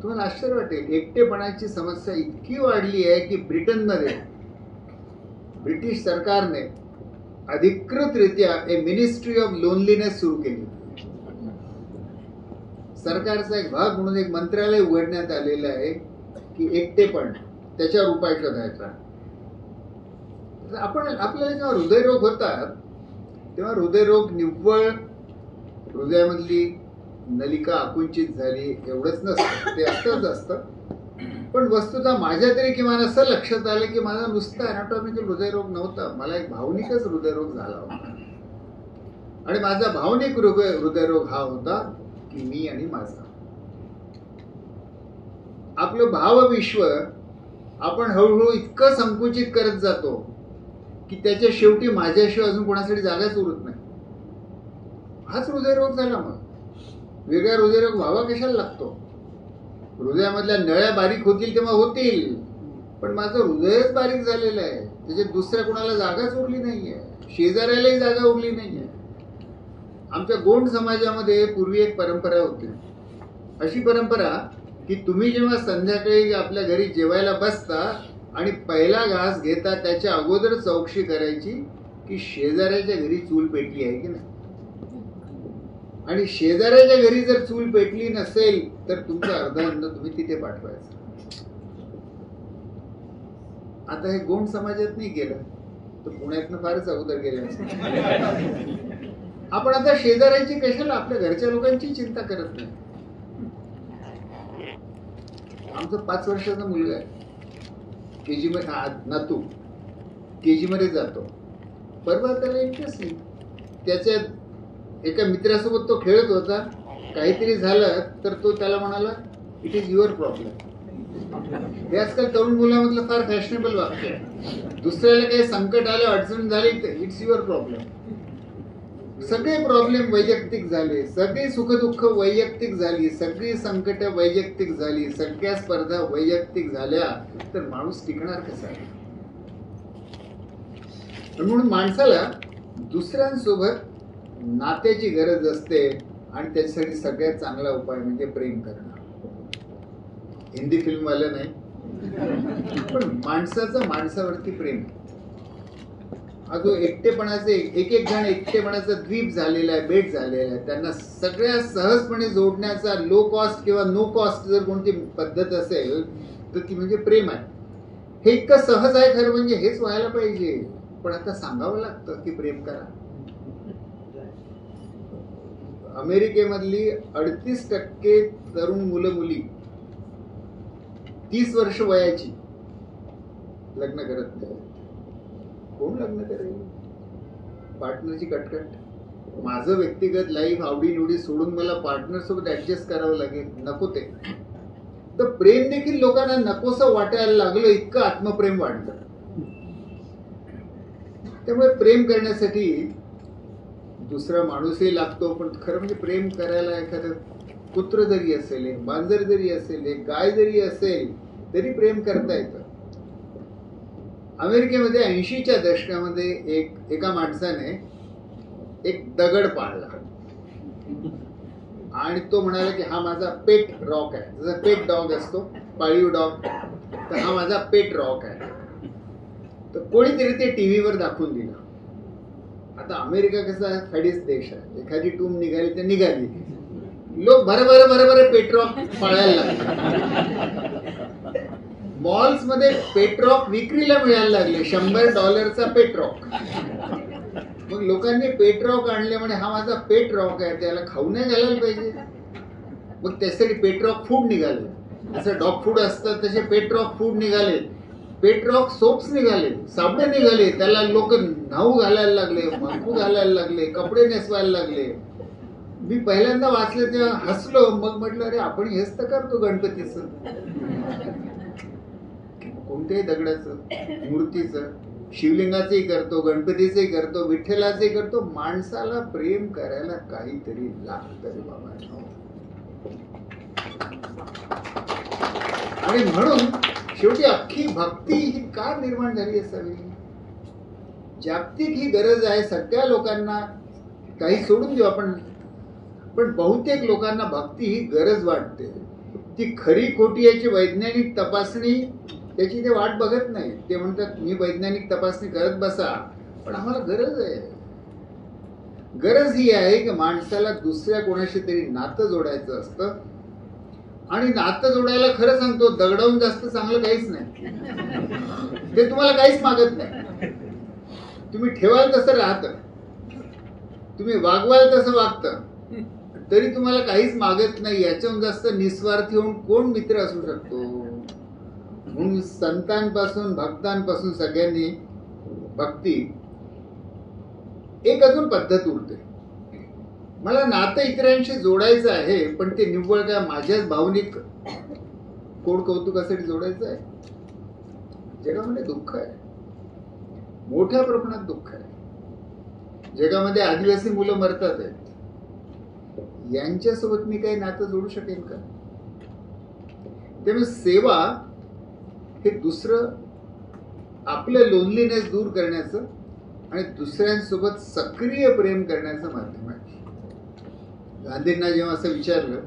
तुम्हाला आश्चर्य वाटेल, एकटेपणाची समस्या इतकी वाढली आहे की ब्रिटनमध्ये ब्रिटिश सरकारने अधिकृतरित्या मिनिस्ट्री ऑफ लोनलीनेस सुरू केली. सरकारचा एक भाग म्हणून एक मंत्रालय उघडण्यात आलेलं आहे की एकटेपण, त्याच्यावर उपाय शोधायचा. आपल्याला जेव्हा हृदयरोग होतात तेव्हा हृदयरोग निव्वळ हृदयामधली नलिका आकुंचित झाली एवढंच नसतं, ते असतंच असतं. पण वस्तुतः माझ्या तरी किमान असं लक्षात आलं की माझा नुसता अॅनाटॉमिकल हृदयरोग नव्हता, मला एक भावनिकच हृदयरोग झाला होता. आणि माझा भावनिक हृदयरोग हा होता की मी आणि माझा. आपलं भावविश्व आपण हळूहळू इतकं संकुचित करत जातो की त्याच्या शेवटी माझ्याशिवाय अजून कोणासाठी जागाच उरत नाही. हाच हृदयरोग झाला. मग वेगळा हृदयरोग व्हावा कशाला लागतो? हृदयामधल्या नळ्या बारीक होतील तेव्हा होतील, पण माझं हृदयच बारीक झालेलं आहे. त्याच्यात दुसऱ्या कोणाला जागाच उरली नाहीये, शेजाऱ्यालाही जागा उरली नाहीये. आमच्या गोंड समाजामध्ये पूर्वी एक परंपरा होती, अशी परंपरा की तुम्ही जेव्हा संध्याकाळी आपल्या घरी जेवायला बसता आणि पहिला घास घेता त्याच्या अगोदर चौकशी करायची की शेजाऱ्याच्या घरी चूल पेटली आहे की नाही. आणि शेजाऱ्याच्या घरी जर चूल पेटली नसेल तर तुमचं अर्धा अन्न तुम्ही तिथे पाठवायचं. आता हे गोंड समाजात नाही गेलं तर पुण्यातनं फारच अगोदर गेलं. आपण आता शेजाऱ्याची कशाला, आपल्या घरच्या लोकांची चिंता करत नाही. आमचा 5 वर्षाचा मुलगा आहे, केजी मध्ये, नातू केजी मध्ये जातो. परवा त्याला इंटरेस्ट नाही. त्याच्या एका मित्रासोबत तो खेळत होता, काहीतरी झालं तर तो त्याला म्हणाला इट इज युअर प्रॉब्लेम. हे आजकाल तरुण मुलामधलं फार फॅशनेबल वाक्य आहे. दुसऱ्याला काही संकट आलं, अडचण झाली तर इट्स युअर प्रॉब्लेम. सगळे प्रॉब्लेम वैयक्तिक झाले, सगळी सुखदुःख वैयक्तिक झाली, सगळी संकट वैयक्तिक झाली, सगळ्या स्पर्धा वैयक्तिक झाल्या तर माणूस टिकणार कसा? म्हणून माणसाला दुसऱ्यांसोबत नात्याची गरज असते आणि त्याच्यासाठी सगळ्यात चांगला उपाय म्हणजे प्रेम करणं. हिंदी फिल्म वाला नाही, पण माणसाचं माणसावरती प्रेम. जो एकटेपणाचे एक जण एकटेपणाचा द्वीप झालेला आहे, बेट झालेला आहे, त्यांना सगळ्या सहजपणे जोडण्याचा लो कॉस्ट किंवा नो कॉस्ट जर कोणती पद्धत असेल तर ती म्हणजे प्रेम आहे. हे इतकं सहज आहे खरं म्हणजे हेच व्हायला पाहिजे, पण आता सांगावं लागतं की प्रेम करा. अमेरिकेमधली 38% तरुण मुलं मुली 30 वर्ष वयाची लग्न करत नाही. कोण लग्न करेल? पार्टनरची कटकट. माझं व्यक्तिगत लाईफ आवडीनिवडी सोडून मला पार्टनर सोबत ऍडजस्ट करावं लागेल, नको ते. तर प्रेम देखील लोकांना नकोसं वाटायला लागलं, इतकं आत्मप्रेम वाढलं. त्यामुळे प्रेम करण्यासाठी दुसरा माणूसही लागतो, पण खरं म्हणजे प्रेम करायला एखादं कुत्र जरी असेल, एक मांजर जरी असेल, एक गाय जरी असेल तरी प्रेम करता येतं. अमेरिकेमध्ये 80च्या दशकामध्ये एका माणसाने एक दगड पाळला आणि तो म्हणाला की हा माझा पेट रॉक आहे. जसा पेट डॉग असतो, पाळीव डॉग, तर हा माझा पेट रॉक आहे. तर कोणीतरी ते टीव्हीवर दाखवून दिलं. आता अमेरिका कसा फॅडिस्ट देश आहे, एखादी टूम निघाली तर निघाली, लोक भरभर पेट्रॉक पाळायला लागले. मॉल्स मध्ये पेट्रॉक विक्रीला मिळायला लागले, $100 पेट्रॉक. मग लोकांनी पेट्रॉक आणले, म्हणे हा माझा पेट्रॉक आहे, त्याला खाऊ नाही घालायला पाहिजे. मग त्यासाठी पेट्रॉक फूड निघाले. जसं डॉग फूड असतं तसे पेट्रॉक फूड निघाले. पेट्रॉक सोप्स निघाले, साबणे निघाले, त्याला लोक न्हाऊ घालायला लागले, मांकू घालायला लागले, कपडे नेसवायला लागले. मी पहिल्यांदा वाचलं तेव्हा हसलो, मग म्हटलं अरे आपण हेच तर करतो गणपतीचं, कोणत्याही दगडाचं, मूर्तीचं, शिवलिंगाचंही करतो, गणपतीचंही करतो, विठ्ठलाचंही करतो. माणसाला प्रेम करायला काहीतरी लागतं रे बाबा. आणि म्हणून शेवटी अख्खी भक्ती ही का निर्माण झाली असावी? जागतिक ही गरज आहे सगळ्या लोकांना. काही सोडून देऊ आपण, पण बहुतेक लोकांना भक्ती ही गरज वाटते. ती खरी खोटी याची वैज्ञानिक तपासणी त्याची ते वाट बघत नाही. ते म्हणतात मी वैज्ञानिक तपासणी करत बसा, पण आम्हाला गरज आहे. गरज ही आहे की माणसाला दुसऱ्या कोणाशी तरी नातं जोडायचं असतं. आणि नातं जोडायला खरं सांगतो, दगडावून जास्त चांगलं काहीच नाही. ते तुम्हाला काहीच मागत नाही. तुम्ही ठेवाल तसं राहतं, तुम्ही वागवाल तसं वागतं, तरी तुम्हाला काहीच मागत नाही. याच्याहून जास्त निस्वार्थी होऊन कोण मित्र असू शकतो? म्हणून संतांपासून भक्तांपासून सगळ्यांनी भक्ती. एक अजून पद्धत उरते, मला नातं इतरांशी जोडायचं आहे, पण ते निव्वळ काय माझ्याच भावनिक कोड कौतुकासाठी जोडायचं आहे? जगामध्ये दुःख आहे, मोठ्या प्रमाणात दुःख आहे. जगामध्ये आदिवासी मुलं मरतात आहेत, यांच्यासोबत मी काही नातं जोडू शकेन का? त्यामुळे सेवा हे दुसरं आपलं लोनलीनेस दूर करण्याचं आणि दुसऱ्यांसोबत सक्रिय प्रेम करण्याचं माध्यम आहे. गांधींना जेव्हा असं विचारलं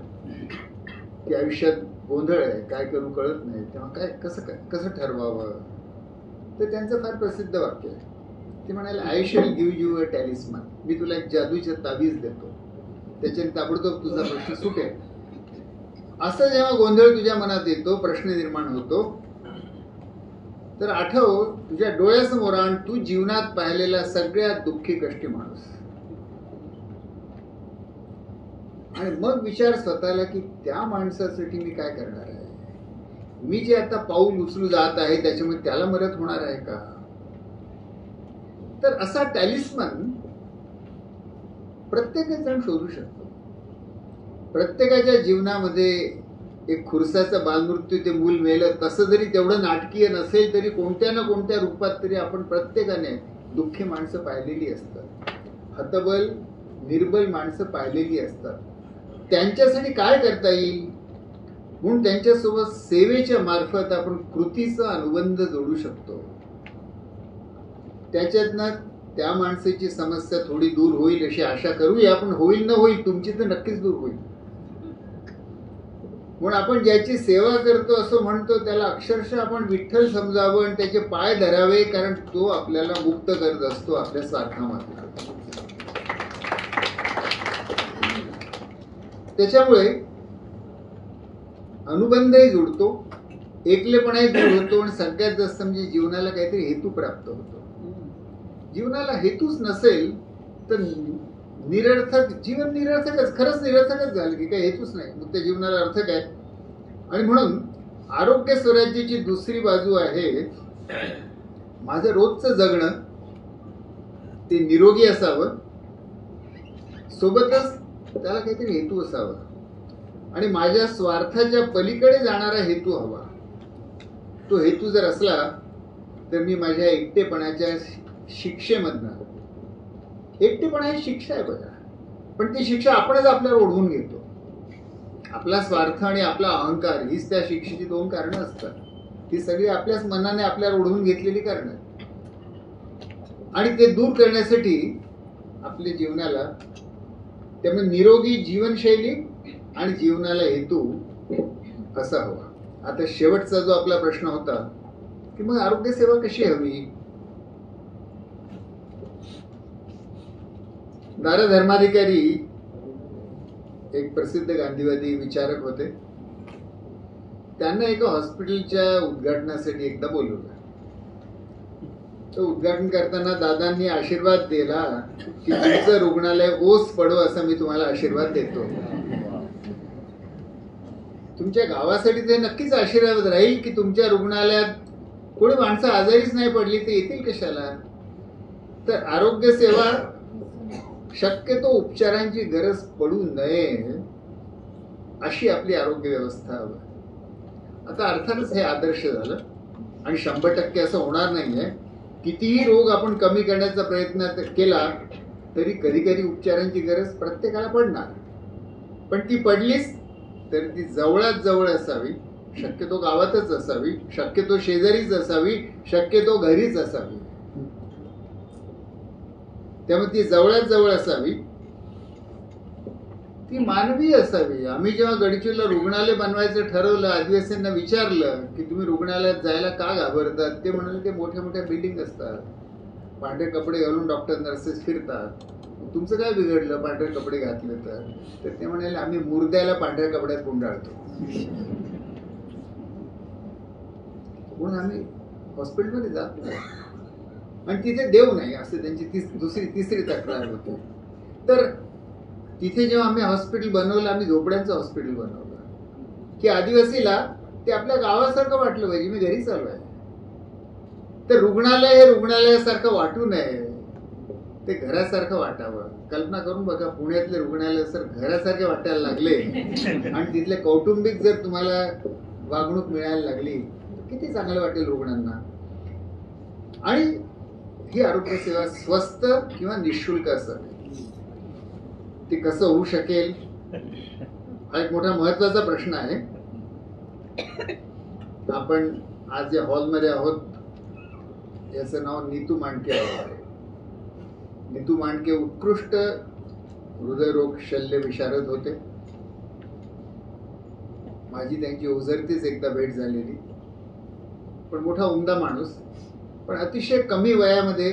की आयुष्यात गोंधळ आहे, काय करू कळत नाही, तेव्हा कसं ठरवावं, तर त्यांचं फार प्रसिद्ध वाक्य आहे. ते म्हणाले, I shall give you a talisman. मी तुला एक जादूचं ताबीज देतो, त्याच्याने ताबडतोब तुझा प्रश्न सुटेल. असं जेव्हा गोंधळ तुझ्या मनात येतो, प्रश्न निर्माण होतो, तर आठव, तुझ्या डोळ्यासमोर आण तू जीवनात पाहिलेला सगळ्यात दुःखी कष्टी माणूस, आणि मग विचार स्वतःला की त्या माणसासाठी मी काय करणार आहे. मी जे आता पाऊल उचलू जात आहे त्याच्यामुळे त्याला मदत होणार आहे का? तर असा टॅलिस्मन प्रत्येक जण शोधू शकतो. प्रत्येकाच्या जीवनामध्ये एक खुरसाचा बालमृत्यू, ते मूल मेलं, तसं जरी तेवढं नाटकीय नसेल तरी कोणत्या ना कोणत्या रूपात तरी आपण प्रत्येकाने दुःखी माणसं पाहिलेली असतात, हतबल निर्बल माणसं पाहिलेली असतात. त्यांच्यासाठी काय करता येईल म्हणून त्यांच्यासोबत सेवेच्या मार्फत आपण कृतीचा अनुबंध जोडू शकतो. त्याच्यातनं त्या माणसाची समस्या थोडी दूर होईल अशी आशा करूया. आपण होईल न होईल, तुमची तर नक्कीच दूर होईल. म्हणून आपण ज्याची सेवा करतो असं म्हणतो त्याला अक्षरशः आपण विठ्ठल समजावं आणि त्याचे पाय धरावे, कारण तो आपल्याला मुक्त करत असतो आपल्या स्वार्थामधून. त्याच्यामुळे अनुबंधही जुडतो, एकलेपणाही दूर होतो, आणि सगळ्यात जास्त म्हणजे जीवनाला काहीतरी हेतू प्राप्त होतो. जीवनाला हेतूच नसेल तर निरर्थक जीवन, निरर्थकच, खरंच निरर्थकच झालं की काही हेतूच नाही, मग त्या जीवनाला अर्थ काय? आणि म्हणून आरोग्य स्वराज्याची दुसरी बाजू आहे, माझं रोजचं जगणं ते निरोगी असावं, सोबतच त्याला काहीतरी हेतू असावा, आणि माझ्या स्वार्थाच्या पलीकडे जाणारा हेतू हवा. तो हेतू जर असला तर मी माझ्या एकटेपणाच्या शिक्षेमधनं, एकटेपणा ही शिक्षा आहे बघा, पण ती शिक्षा आपणच आपल्याला ओढवून घेतो. आपला स्वार्थ आणि आपला अहंकार हीच त्या शिक्षेची दोन कारणं असतात. ही सगळी आपल्याच मनाने आपल्याला ओढवून घेतलेली कारणं, आणि ते दूर करण्यासाठी आपल्या जीवनाला, त्यामुळे निरोगी जीवनशैली आणि जीवनाला हेतू असा हवा. आता शेवटचा जो आपला प्रश्न होता की मग आरोग्य सेवा कशी हवी? दारा धर्माधिकारी एक प्रसिद्ध गांधीवादी विचारक होते. त्यांना एका हॉस्पिटलच्या उद्घाटनासाठी एकदा बोलवलं. तर उद्घाटन करताना दादांनी आशीर्वाद दिला की तुमचं रुग्णालय ओस पडो असा मी तुम्हाला आशीर्वाद देतो. तुमच्या गावासाठी ते नक्कीच आशीर्वाद राहील की तुमच्या रुग्णालयात कोणी माणसं आजारीच नाही पडली तर येतील कशाला. तर आरोग्य सेवा शक्यतो उपचारांची गरज पडू नये अशी आपली आरोग्य व्यवस्था हवी. आता अर्थातच हे आदर्श झालं, आणि 100% असं होणार नाहीये. कितीही रोग आपण कमी करण्याचा प्रयत्न केला तरी कधी कधी उपचारांची गरज प्रत्येकाला पडणार, पण ती पडलीच तर ती जवळात जवळ असावी, शक्यतो गावातच असावी, शक्यतो शेजारीच असावी, शक्यतो घरीच असावी. त्यामुळे ती जवळात जवळ असावी, ती मानवी असावी. आम्ही जेव्हा गडचिरोलीला रुग्णालय बनवायचं ठरवलं, आदिवासींना विचारलं की तुम्ही रुग्णालयात जायला का घाबरतात, ते म्हणाले ते मोठ्या मोठ्या बिल्डिंग असतात, पांढरे कपडे घालून डॉक्टर नर्सेस फिरतात, तुमचं काय बिघडलं पांढरे कपडे घातले तर ते म्हणाले आम्ही मुर्द्याला पांढऱ्या कपड्यात गुंडाळतो, म्हणून आम्ही हॉस्पिटलमध्ये जात नाही आणि तिथे देव नाही, असं त्यांची तिसरी तक्रार होती. तर तिथे जेव्हा आम्ही हॉस्पिटल बनवलं, आम्ही झोपड्यांचं हॉस्पिटल बनवलं की आदिवासीला ते आपल्या गावासारखं वाटलं पाहिजे, मी घरी चालू आहे. तर रुग्णालय हे रुग्णालयासारखं वाटू नये, ते घरासारखं वाटावं. कल्पना करून बघा, पुण्यातले रुग्णालय सर घरासारखे वाटायला लागले आणि तिथले कौटुंबिक जर तुम्हाला वागणूक मिळायला लागली किती चांगलं वाटेल रुग्णांना. आणि ही आरोग्य सेवा स्वस्त किंवा निःशुल्क असावी, ती कसं होऊ शकेल हा एक मोठा महत्वाचा प्रश्न आहे. आपण आज या हॉलमध्ये आहोत, याचं नाव नीतू मांडके आहे. नीतू मांडके उत्कृष्ट हृदयरोग शल्य विशारद होते. माझी त्यांची ओझरतीच एकदा भेट झालेली. पण मोठा उमदा माणूस, पण अतिशय कमी वयामध्ये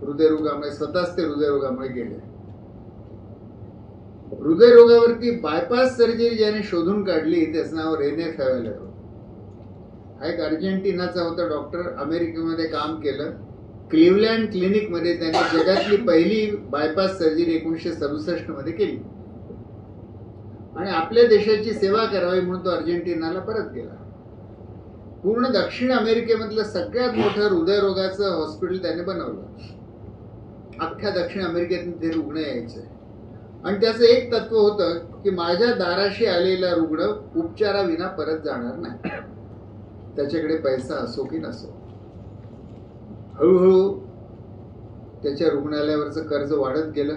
हृदयरोगामुळे, स्वतःच ते हृदयरोगामुळे गेले. हृदयरोगावरती बायपास सर्जरी ज्याने शोधून काढली त्याचं नाव रेने फॅवेलर. हा एक अर्जेंटिनाचा होता डॉक्टर, अमेरिकेमध्ये काम केलं. क्लिव्हलँड क्लिनिक मध्ये त्यांनी जगातली पहिली बायपास सर्जरी 1967 मध्ये केली आणि आपल्या देशाची सेवा करावी म्हणून तो अर्जेंटिनाला परत गेला. पूर्ण दक्षिण अमेरिकेमधलं सगळ्यात मोठं हृदयरोगाचं हॉस्पिटल त्याने बनवलं. अख्ख्या दक्षिण अमेरिकेतून ते रुग्ण यायचे आणि त्याचं एक तत्व होतं की माझ्या दाराशी आलेला रुग्ण उपचाराविना परत जाणार नाही, त्याच्याकडे पैसा असो की नसो. हळूहळू त्याच्या रुग्णालयावरचं कर्ज वाढत गेलं.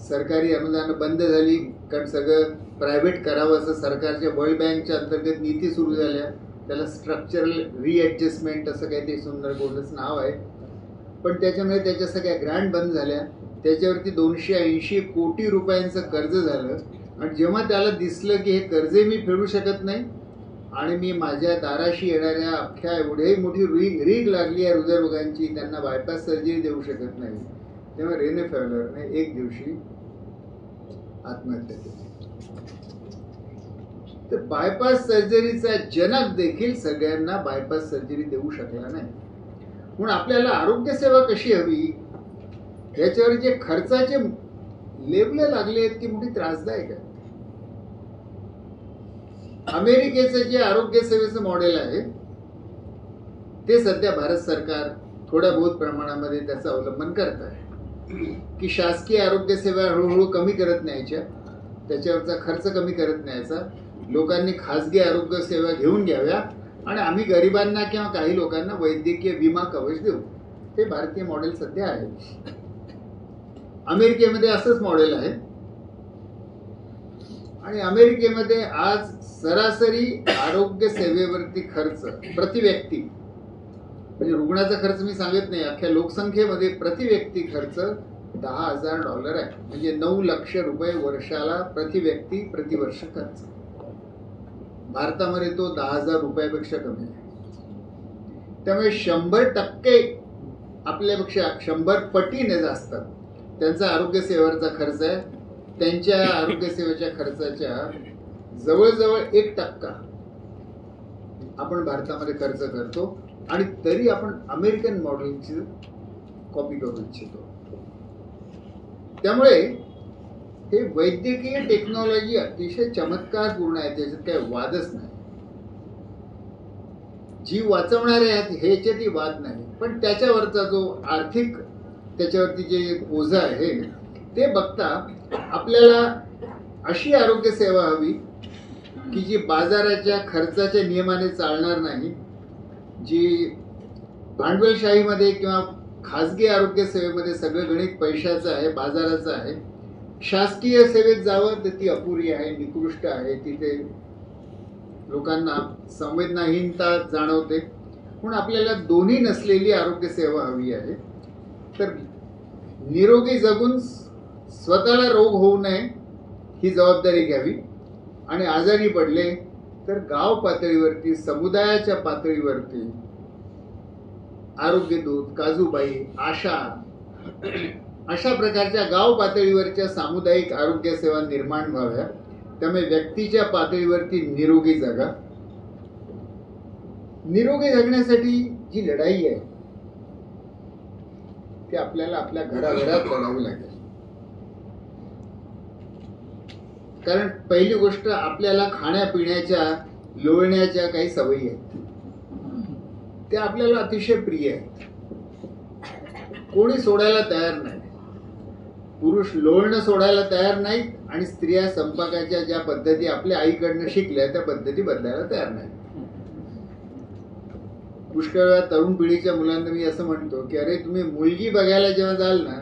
सरकारी अनुदान बंद झाली, कारण सगळं प्रायव्हेट करावं असं सरकारच्या वर्ल्ड बँकच्या अंतर्गत नीती सुरू झाल्या. त्याला स्ट्रक्चरल रिॲडजस्टमेंट असं काहीतरी सुंदर गोडच नाव आहे. पण त्याच्यामुळे त्याच्या सगळ्या ग्रँट बंद झाल्या. त्याच्यावरती 280 कोटी रुपयांचं कर्ज झालं आणि जेव्हा त्याला दिसलं की हे कर्जे मी फेडू शकत नाही आणि मी माझ्या दाराशी येणाऱ्या अख्ख्या एवढी मोठी रीग लागली आहे हृदयरोगांची, त्यांना बायपास सर्जरी देऊ शकत नाही, तेव्हा रेने फॅवेलरने एक दिवशी आत्महत्या केली. तर बायपास सर्जरीचा जनक देखील सगळ्यांना बायपास सर्जरी देऊ शकला नाही. म्हणून आपल्याला आरोग्य सेवा कशी हवी याच्यावर जे खर्चाचे लेबल लागले आहेत ती मोठी त्रासदायक आहे. अमेरिकेचं जे आरोग्य सेवेचं मॉडेल आहे ते सध्या भारत सरकार थोड्या बहुत प्रमाणामध्ये त्याचं अवलंबन करत आहे की शासकीय आरोग्य सेवा हळूहळू कमी करत न्यायच्या, त्याच्यावरचा खर्च कमी करत न्यायचा, लोकांनी खासगी आरोग्य सेवा घेऊन घ्याव्या आणि आम्ही गरिबांना किंवा काही लोकांना वैद्यकीय विमा कवच देऊ. हे भारतीय मॉडेल सध्या आहे. अमेरिकेमध्ये असंच मॉडेल आहे आणि अमेरिकेमध्ये आज सरासरी आरोग्य सेवेवरती खर्च प्रति व्यक्ती, म्हणजे रुग्णाचा खर्च मी सांगत नाही, अख्ख्या लोकसंख्येमध्ये प्रति व्यक्ती खर्च $10,000 आहे. म्हणजे 9 लाख रुपये वर्षाला प्रति व्यक्ती प्रति वर्ष खर्च. भारतामध्ये तो 10,000 रुपयापेक्षा कमी आहे. त्यामुळे 100% आपल्यापेक्षा 100 पटीने जास्त त्यांचा आरोग्य सेवेवरचा खर्च आहे. त्यांच्या आरोग्य सेवेच्या खर्चाच्या जवळजवळ 1% आपण भारतामध्ये खर्च करतो आणि तरी आपण अमेरिकन मॉडेलची कॉपी करू इच्छितो. त्यामुळे हे वैद्यकीय टेक्नॉलॉजी अतिशय चमत्कारपूर्ण आहे, त्याच्यात काही वादच नाही. जीव वाचवणारे आहेत ह्याच्यातही वाद नाही, पण त्याच्यावरचा जो आर्थिक त्याच्यावरती जे ओझं आहे ते बघता आपल्याला अशी आरोग्य सेवा हवी की जी बाजाराच्या खर्चाच्या नियमाने चालणार नाही, जी भांडवलशाहीमध्ये किंवा खाजगी आरोग्य सेवेमध्ये सगळं गणित पैशाचं आहे, बाजाराचं आहे. शासकीय सेवेत जावं तर ती अपुरी आहे, निकृष्ट आहे, तिथे लोकांना संवेदनाहीनता जाणवते. म्हणून आपल्याला दोन्ही नसलेली आरोग्य सेवा हवी आहे. तर निरोगी जगून स्वतःला रोग होऊ नये ही जबाबदारी घ्यावी आणि आजारी पडले तर गाव पातळीवरती, समुदायाच्या पातळीवरती आरोग्य दूत, काजूबाई, आशा अशा प्रकारच्या गाव पातळीवरच्या सामुदायिक आरोग्य सेवा निर्माण व्हाव्या. त्यामुळे व्यक्तीच्या पातळीवरती निरोगी जगा. निरोगी जगण्यासाठी जी लढाई आहे ती आपल्याला आपल्या घराघरात लढावी लागेल. कारण पहिली गोष्ट आपल्याला खाण्यापिण्याच्या, लोळण्याच्या काही सवयी आहेत, त्या आपल्याला अतिशय प्रिय आहेत, कोणी सोडायला तयार नाही. पुरुष लोळणं सोडायला तयार नाहीत आणि स्त्रिया स्वयंपाकाच्या ज्या पद्धती आपल्या आईकडनं शिकल्या त्या पद्धती बदलायला तयार नाहीत. पुष्कळ वेळा तरुण पिढीच्या मुलांना मी असं म्हणतो की अरे तुम्ही मुलगी बघायला जेव्हा जाल ना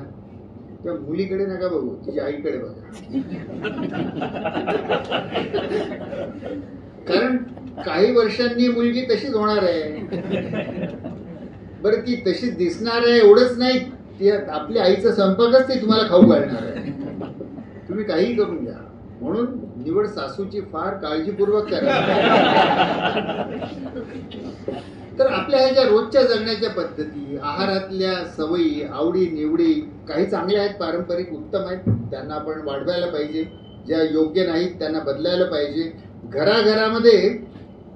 तेव्हा मुलीकडे नका बघू, तिच्या आईकडे बघा. कारण काही वर्षांनी मुलगी तशीच होणार आहे. बरं ती तशीच दिसणार आहे एवढंच नाही, ती आपल्या आईचा स्वयंपाकच ते तुम्हाला खाऊ घालणार आहे. तुम्ही काही करून घ्या. म्हणून निवड सासूची फार काळजीपूर्वक करा. तर आपल्या ह्या ज्या रोजच्या जगण्याच्या पद्धती, आहारातल्या सवयी, आवडी निवडी काही चांगल्या आहेत, पारंपरिक उत्तम आहेत, त्यांना आपण वाढवायला पाहिजे. ज्या योग्य नाहीत त्यांना बदलायला पाहिजे. घराघरामध्ये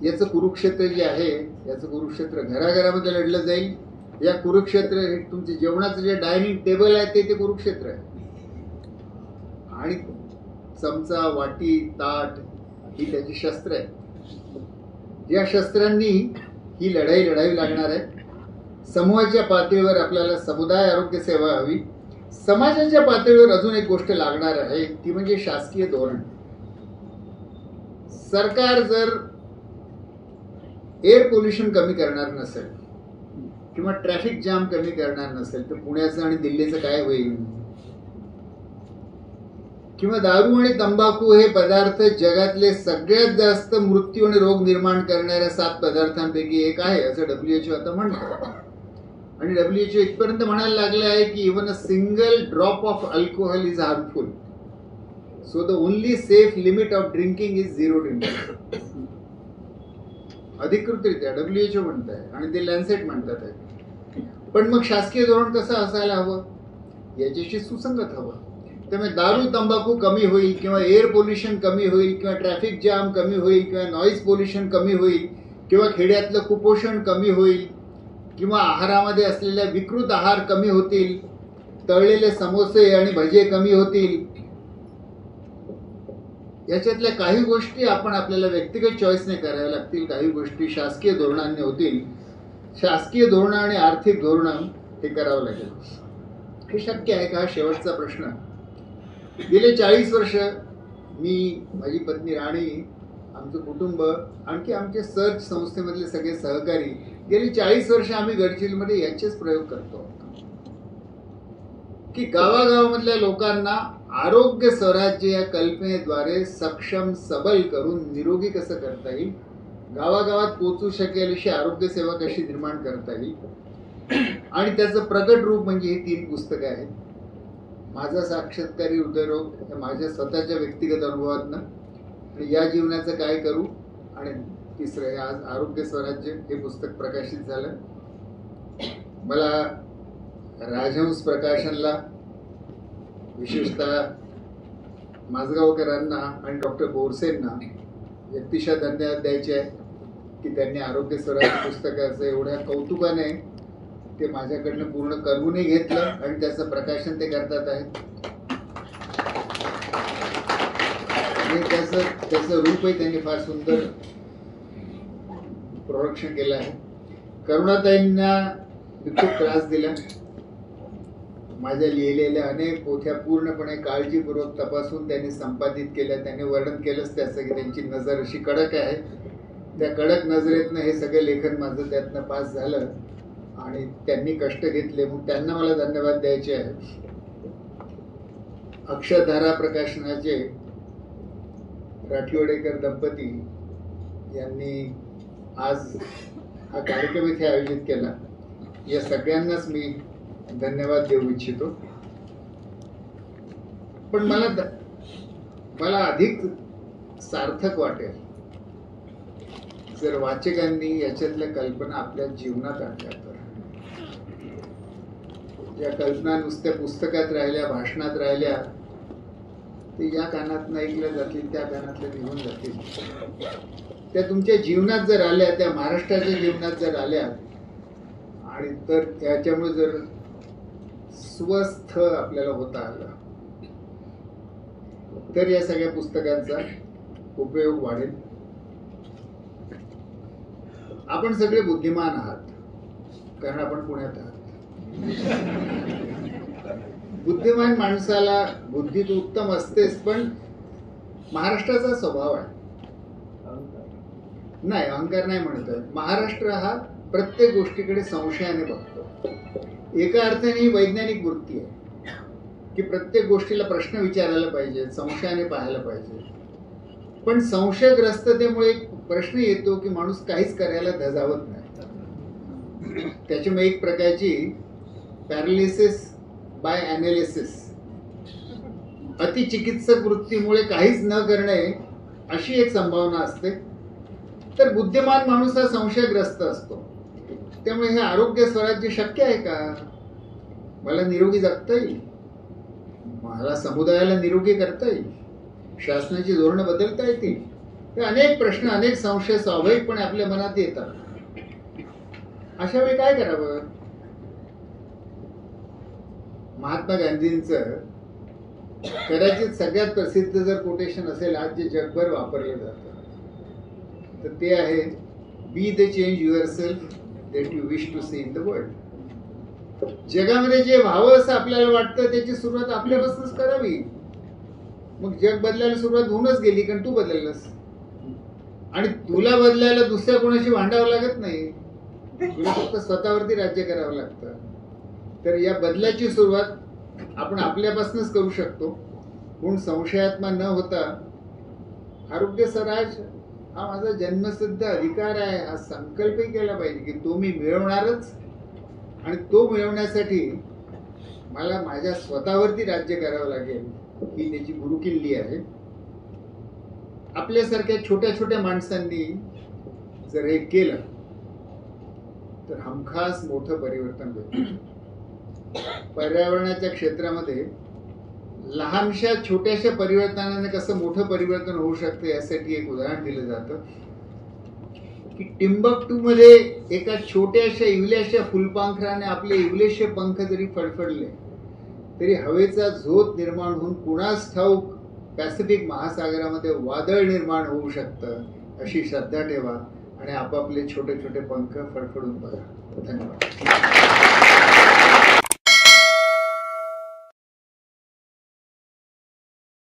याचं कुरुक्षेत्र जे आहे, याचं कुरुक्षेत्र घराघरामध्ये लढलं जाईल. या कुरुक्षेत्र हे तुमचे जेवणाचं जे डायनिंग टेबल आहे ते कुरुक्षेत्र आहे. आणि चमचा, वाटी, ताट ही त्याची शस्त्र आहे. या शस्त्रांनी ही लढाई लढावी लागणार आहे. समूहाच्या पातळीवर आपल्याला समुदाय आरोग्य सेवा हवी. समाजाच्या पातळीवर अजून एक गोष्ट लागणार आहे, ती म्हणजे शासकीय धोरण. सरकार जर एअर पोल्युशन कमी करणार नसेल किंवा ट्रॅफिक जाम कमी करणार नसेल तर पुण्याचं आणि दिल्लीचं काय होईल? किंवा दारू आणि तंबाखू हे पदार्थ जगातले सगळ्यात जास्त मृत्यू आणि रोग निर्माण करणाऱ्या 7 पदार्थांपैकी एक आहे असं WHO आता म्हणतं. आणि WHO इथपर्यंत म्हणायला लागले आहे की even a single drop of alcohol is harmful. So the only safe limit of drinking is 0 drinking. अधिकृतरित्या WHO म्हणत आहे आणि ते लॅन्सेट म्हणतात आहे. पण मग शासकीय धोरण कसं असायला हवं? याच्याशी सुसंगत हवं. त्यामुळे दारू तंबाखू कमी होईल किंवा एअर पोल्युशन कमी होईल किंवा ट्रॅफिक जाम कमी होईल किंवा नॉईज पोल्युशन कमी होईल किंवा खेड्यातलं कुपोषण कमी होईल किंवा आहारामध्ये असलेल्या विकृत आहार कमी होतील, तळलेले समोसे आणि भजे कमी होतील. याच्यातल्या काही गोष्टी आपण आपल्याला व्यक्तिगत चॉईसने कराव्या लागतील, काही गोष्टी शासकीय धोरणांनी होतील. शासकीय धोरणं आणि आर्थिक धोरणं हे करावं लागेल. हे शक्य आहे का? हा शेवटचा प्रश्न. गेले 40 वर्ष मी, माझी पत्नी राणी, आमचं कुटुंब, आणखी आमचे सर्च संस्थेमधले सगळे सहकारी गेली 40 वर्ष आम्ही गडचिरोलीमध्ये याचेच प्रयोग करतो की गावागावामधल्या लोकांना आरोग्य स्वराज्य या कल्पनेद्वारे सक्षम सबल करून निरोगी कसं करता येईल, गावागावात पोचू शकेल अशी आरोग्य सेवा कशी निर्माण करता येईल. आणि त्याचं प्रगट रूप म्हणजे ही 3 पुस्तकं आहेत. माझा साक्षात्कारी हृदयरोग हे माझ्या स्वतःच्या व्यक्तिगत अनुभवातनं, आणि या जीवनाचं काय करू, आणि तिसरं हे आज आरोग्य स्वराज्य हे पुस्तक प्रकाशित झालं. मला राजहंस प्रकाशनला, विशेषतः माझगावकरांना आणि डॉक्टर बोरसेंना व्यक्तिशः धन्यवाद द्यायचे आहे की त्यांनी आरोग्य स्वराज्य पुस्तकाचं एवढ्या कौतुकाने ते माझ्याकडनं पूर्ण करूनही घेतलं आणि त्याचं प्रकाशन ते करतात आहेत. आणि त्याचं रूपही त्यांनी फार सुंदर प्रोडक्शन केलं आहे. करुणाताईंना मी खूप त्रास दिला. माझ्या लिहिलेल्या अनेक पोथ्या पूर्णपणे काळजीपूर्वक तपासून त्यांनी संपादित केल्या. त्यांनी वर्णन केलंच त्याचं की त्यांची नजर अशी कडक आहे. त्या कडक नजरेतनं हे सगळं लेखन माझं त्यातनं पास झालं आणि त्यांनी कष्ट घेतले, मग त्यांना मला धन्यवाद द्यायचे आहे. अक्षरधारा प्रकाशनाचे राठीवडेकर दंपती यांनी आज हा कार्यक्रम इथे आयोजित केला. या सगळ्यांनाच मी धन्यवाद देऊ इच्छितो. पण मला अधिक सार्थक वाटेल जर वाचकांनी याच्यातल्या कल्पना आपल्या जीवनात आणल्या तर. या कल्पना नुसत्या पुस्तकात राहिल्या, भाषणात राहिल्या, ते या कानातनं ऐकल्या जातील, त्या कानातल्या निघून जातील. त्या तुमच्या जीवनात जर आल्या, त्या महाराष्ट्राच्या जीवनात जर आल्या, आणि तर त्याच्यामुळे जर स्वस्थ आपल्याला होता आला तर या सगळ्या पुस्तकांचा उपयोग वाढेल. आपण सगळे बुद्धिमान आहात कारण आपण पुण्यात आहात. बुद्धिमान माणसाला बुद्धी तर उत्तम असतेच, पण महाराष्ट्राचा स्वभाव आहे. नाही, अहंकार नाही म्हणतोय. महाराष्ट्र हा प्रत्येक गोष्टीकडे संशयाने बघतो. एका अर्थाने ही वैज्ञानिक वृत्ती आहे की प्रत्येक गोष्टीला प्रश्न विचारायला पाहिजे, संशयाने पाहायला पाहिजे. पण संशयग्रस्ततेमुळे एक प्रश्न येतो की माणूस काहीच करायला धजावत नाही. त्याच्यामुळे एक प्रकारची पॅरालिसिस बाय ॲनालिसिस, अतिचिकित्सक वृत्तीमुळे काहीच न करणे अशी एक संभावना असते. तर बुद्धिमान माणूस हा संशयग्रस्त असतो. त्यामुळे हे आरोग्य स्वराज्य शक्य आहे का? मला निरोगी जगता येईल, मला समुदायाला निरोगी करता येईल, शासनाची धोरणं बदलता येतील, हे अनेक प्रश्न, अनेक संशय स्वाभाविकपणे आपल्या मनात येतात. अशा वेळी काय करावं? महात्मा गांधींचं कदाचित सगळ्यात प्रसिद्ध जर कोटेशन असेल आज जे जगभर वापरलं जातं, तर ते आहे, be the change yourself that you wish to see in the world. जगामध्ये जे व्हावं असं आपल्याला वाटतं त्याची सुरुवात आपल्यापासूनच करावी. मग जग बदलायला सुरुवात होऊनच गेली, कारण तू बदललास. आणि तुला बदलायला दुसऱ्या कोणाशी भांडावं लागत नाही, तुला फक्त स्वतःवरती राज्य करावं लागतं. तर या बदलाची सुरुवात आपण आपल्यापासूनच करू शकतो. म्हणून संशयात्मा न होता आरोग्य स्वराज हा माझा जन्मसिद्ध अधिकार आहे हा संकल्पही केला पाहिजे की तो मी मिळवणारच. आणि तो मिळवण्यासाठी मला माझ्या स्वतःवरती राज्य करावं लागेल, ही त्याची गुरुकिल्ली आहे. आपल्यासारख्या छोट्या छोट्या माणसांनी जर हे केलं तर हमखास मोठं परिवर्तन होईल. पर्यावरणाच्या क्षेत्रामध्ये लहानशा छोट्याशा परिवर्तनाने कसं मोठं परिवर्तन होऊ शकतं यासाठी एक उदाहरण दिलं जातं की टिंबक्टू मध्ये एका छोट्याशा इवल्याशा फुलपाखराने आपले इवलेशे पंख जरी फडफडले तरी हवेचा झोत निर्माण होऊन कुणास ठाऊक पॅसिफिक महासागरामध्ये वादळ निर्माण होऊ शकतं. अशी श्रद्धा ठेवा आणि आपापले छोटे छोटे पंख फडफडून बघा. धन्यवाद.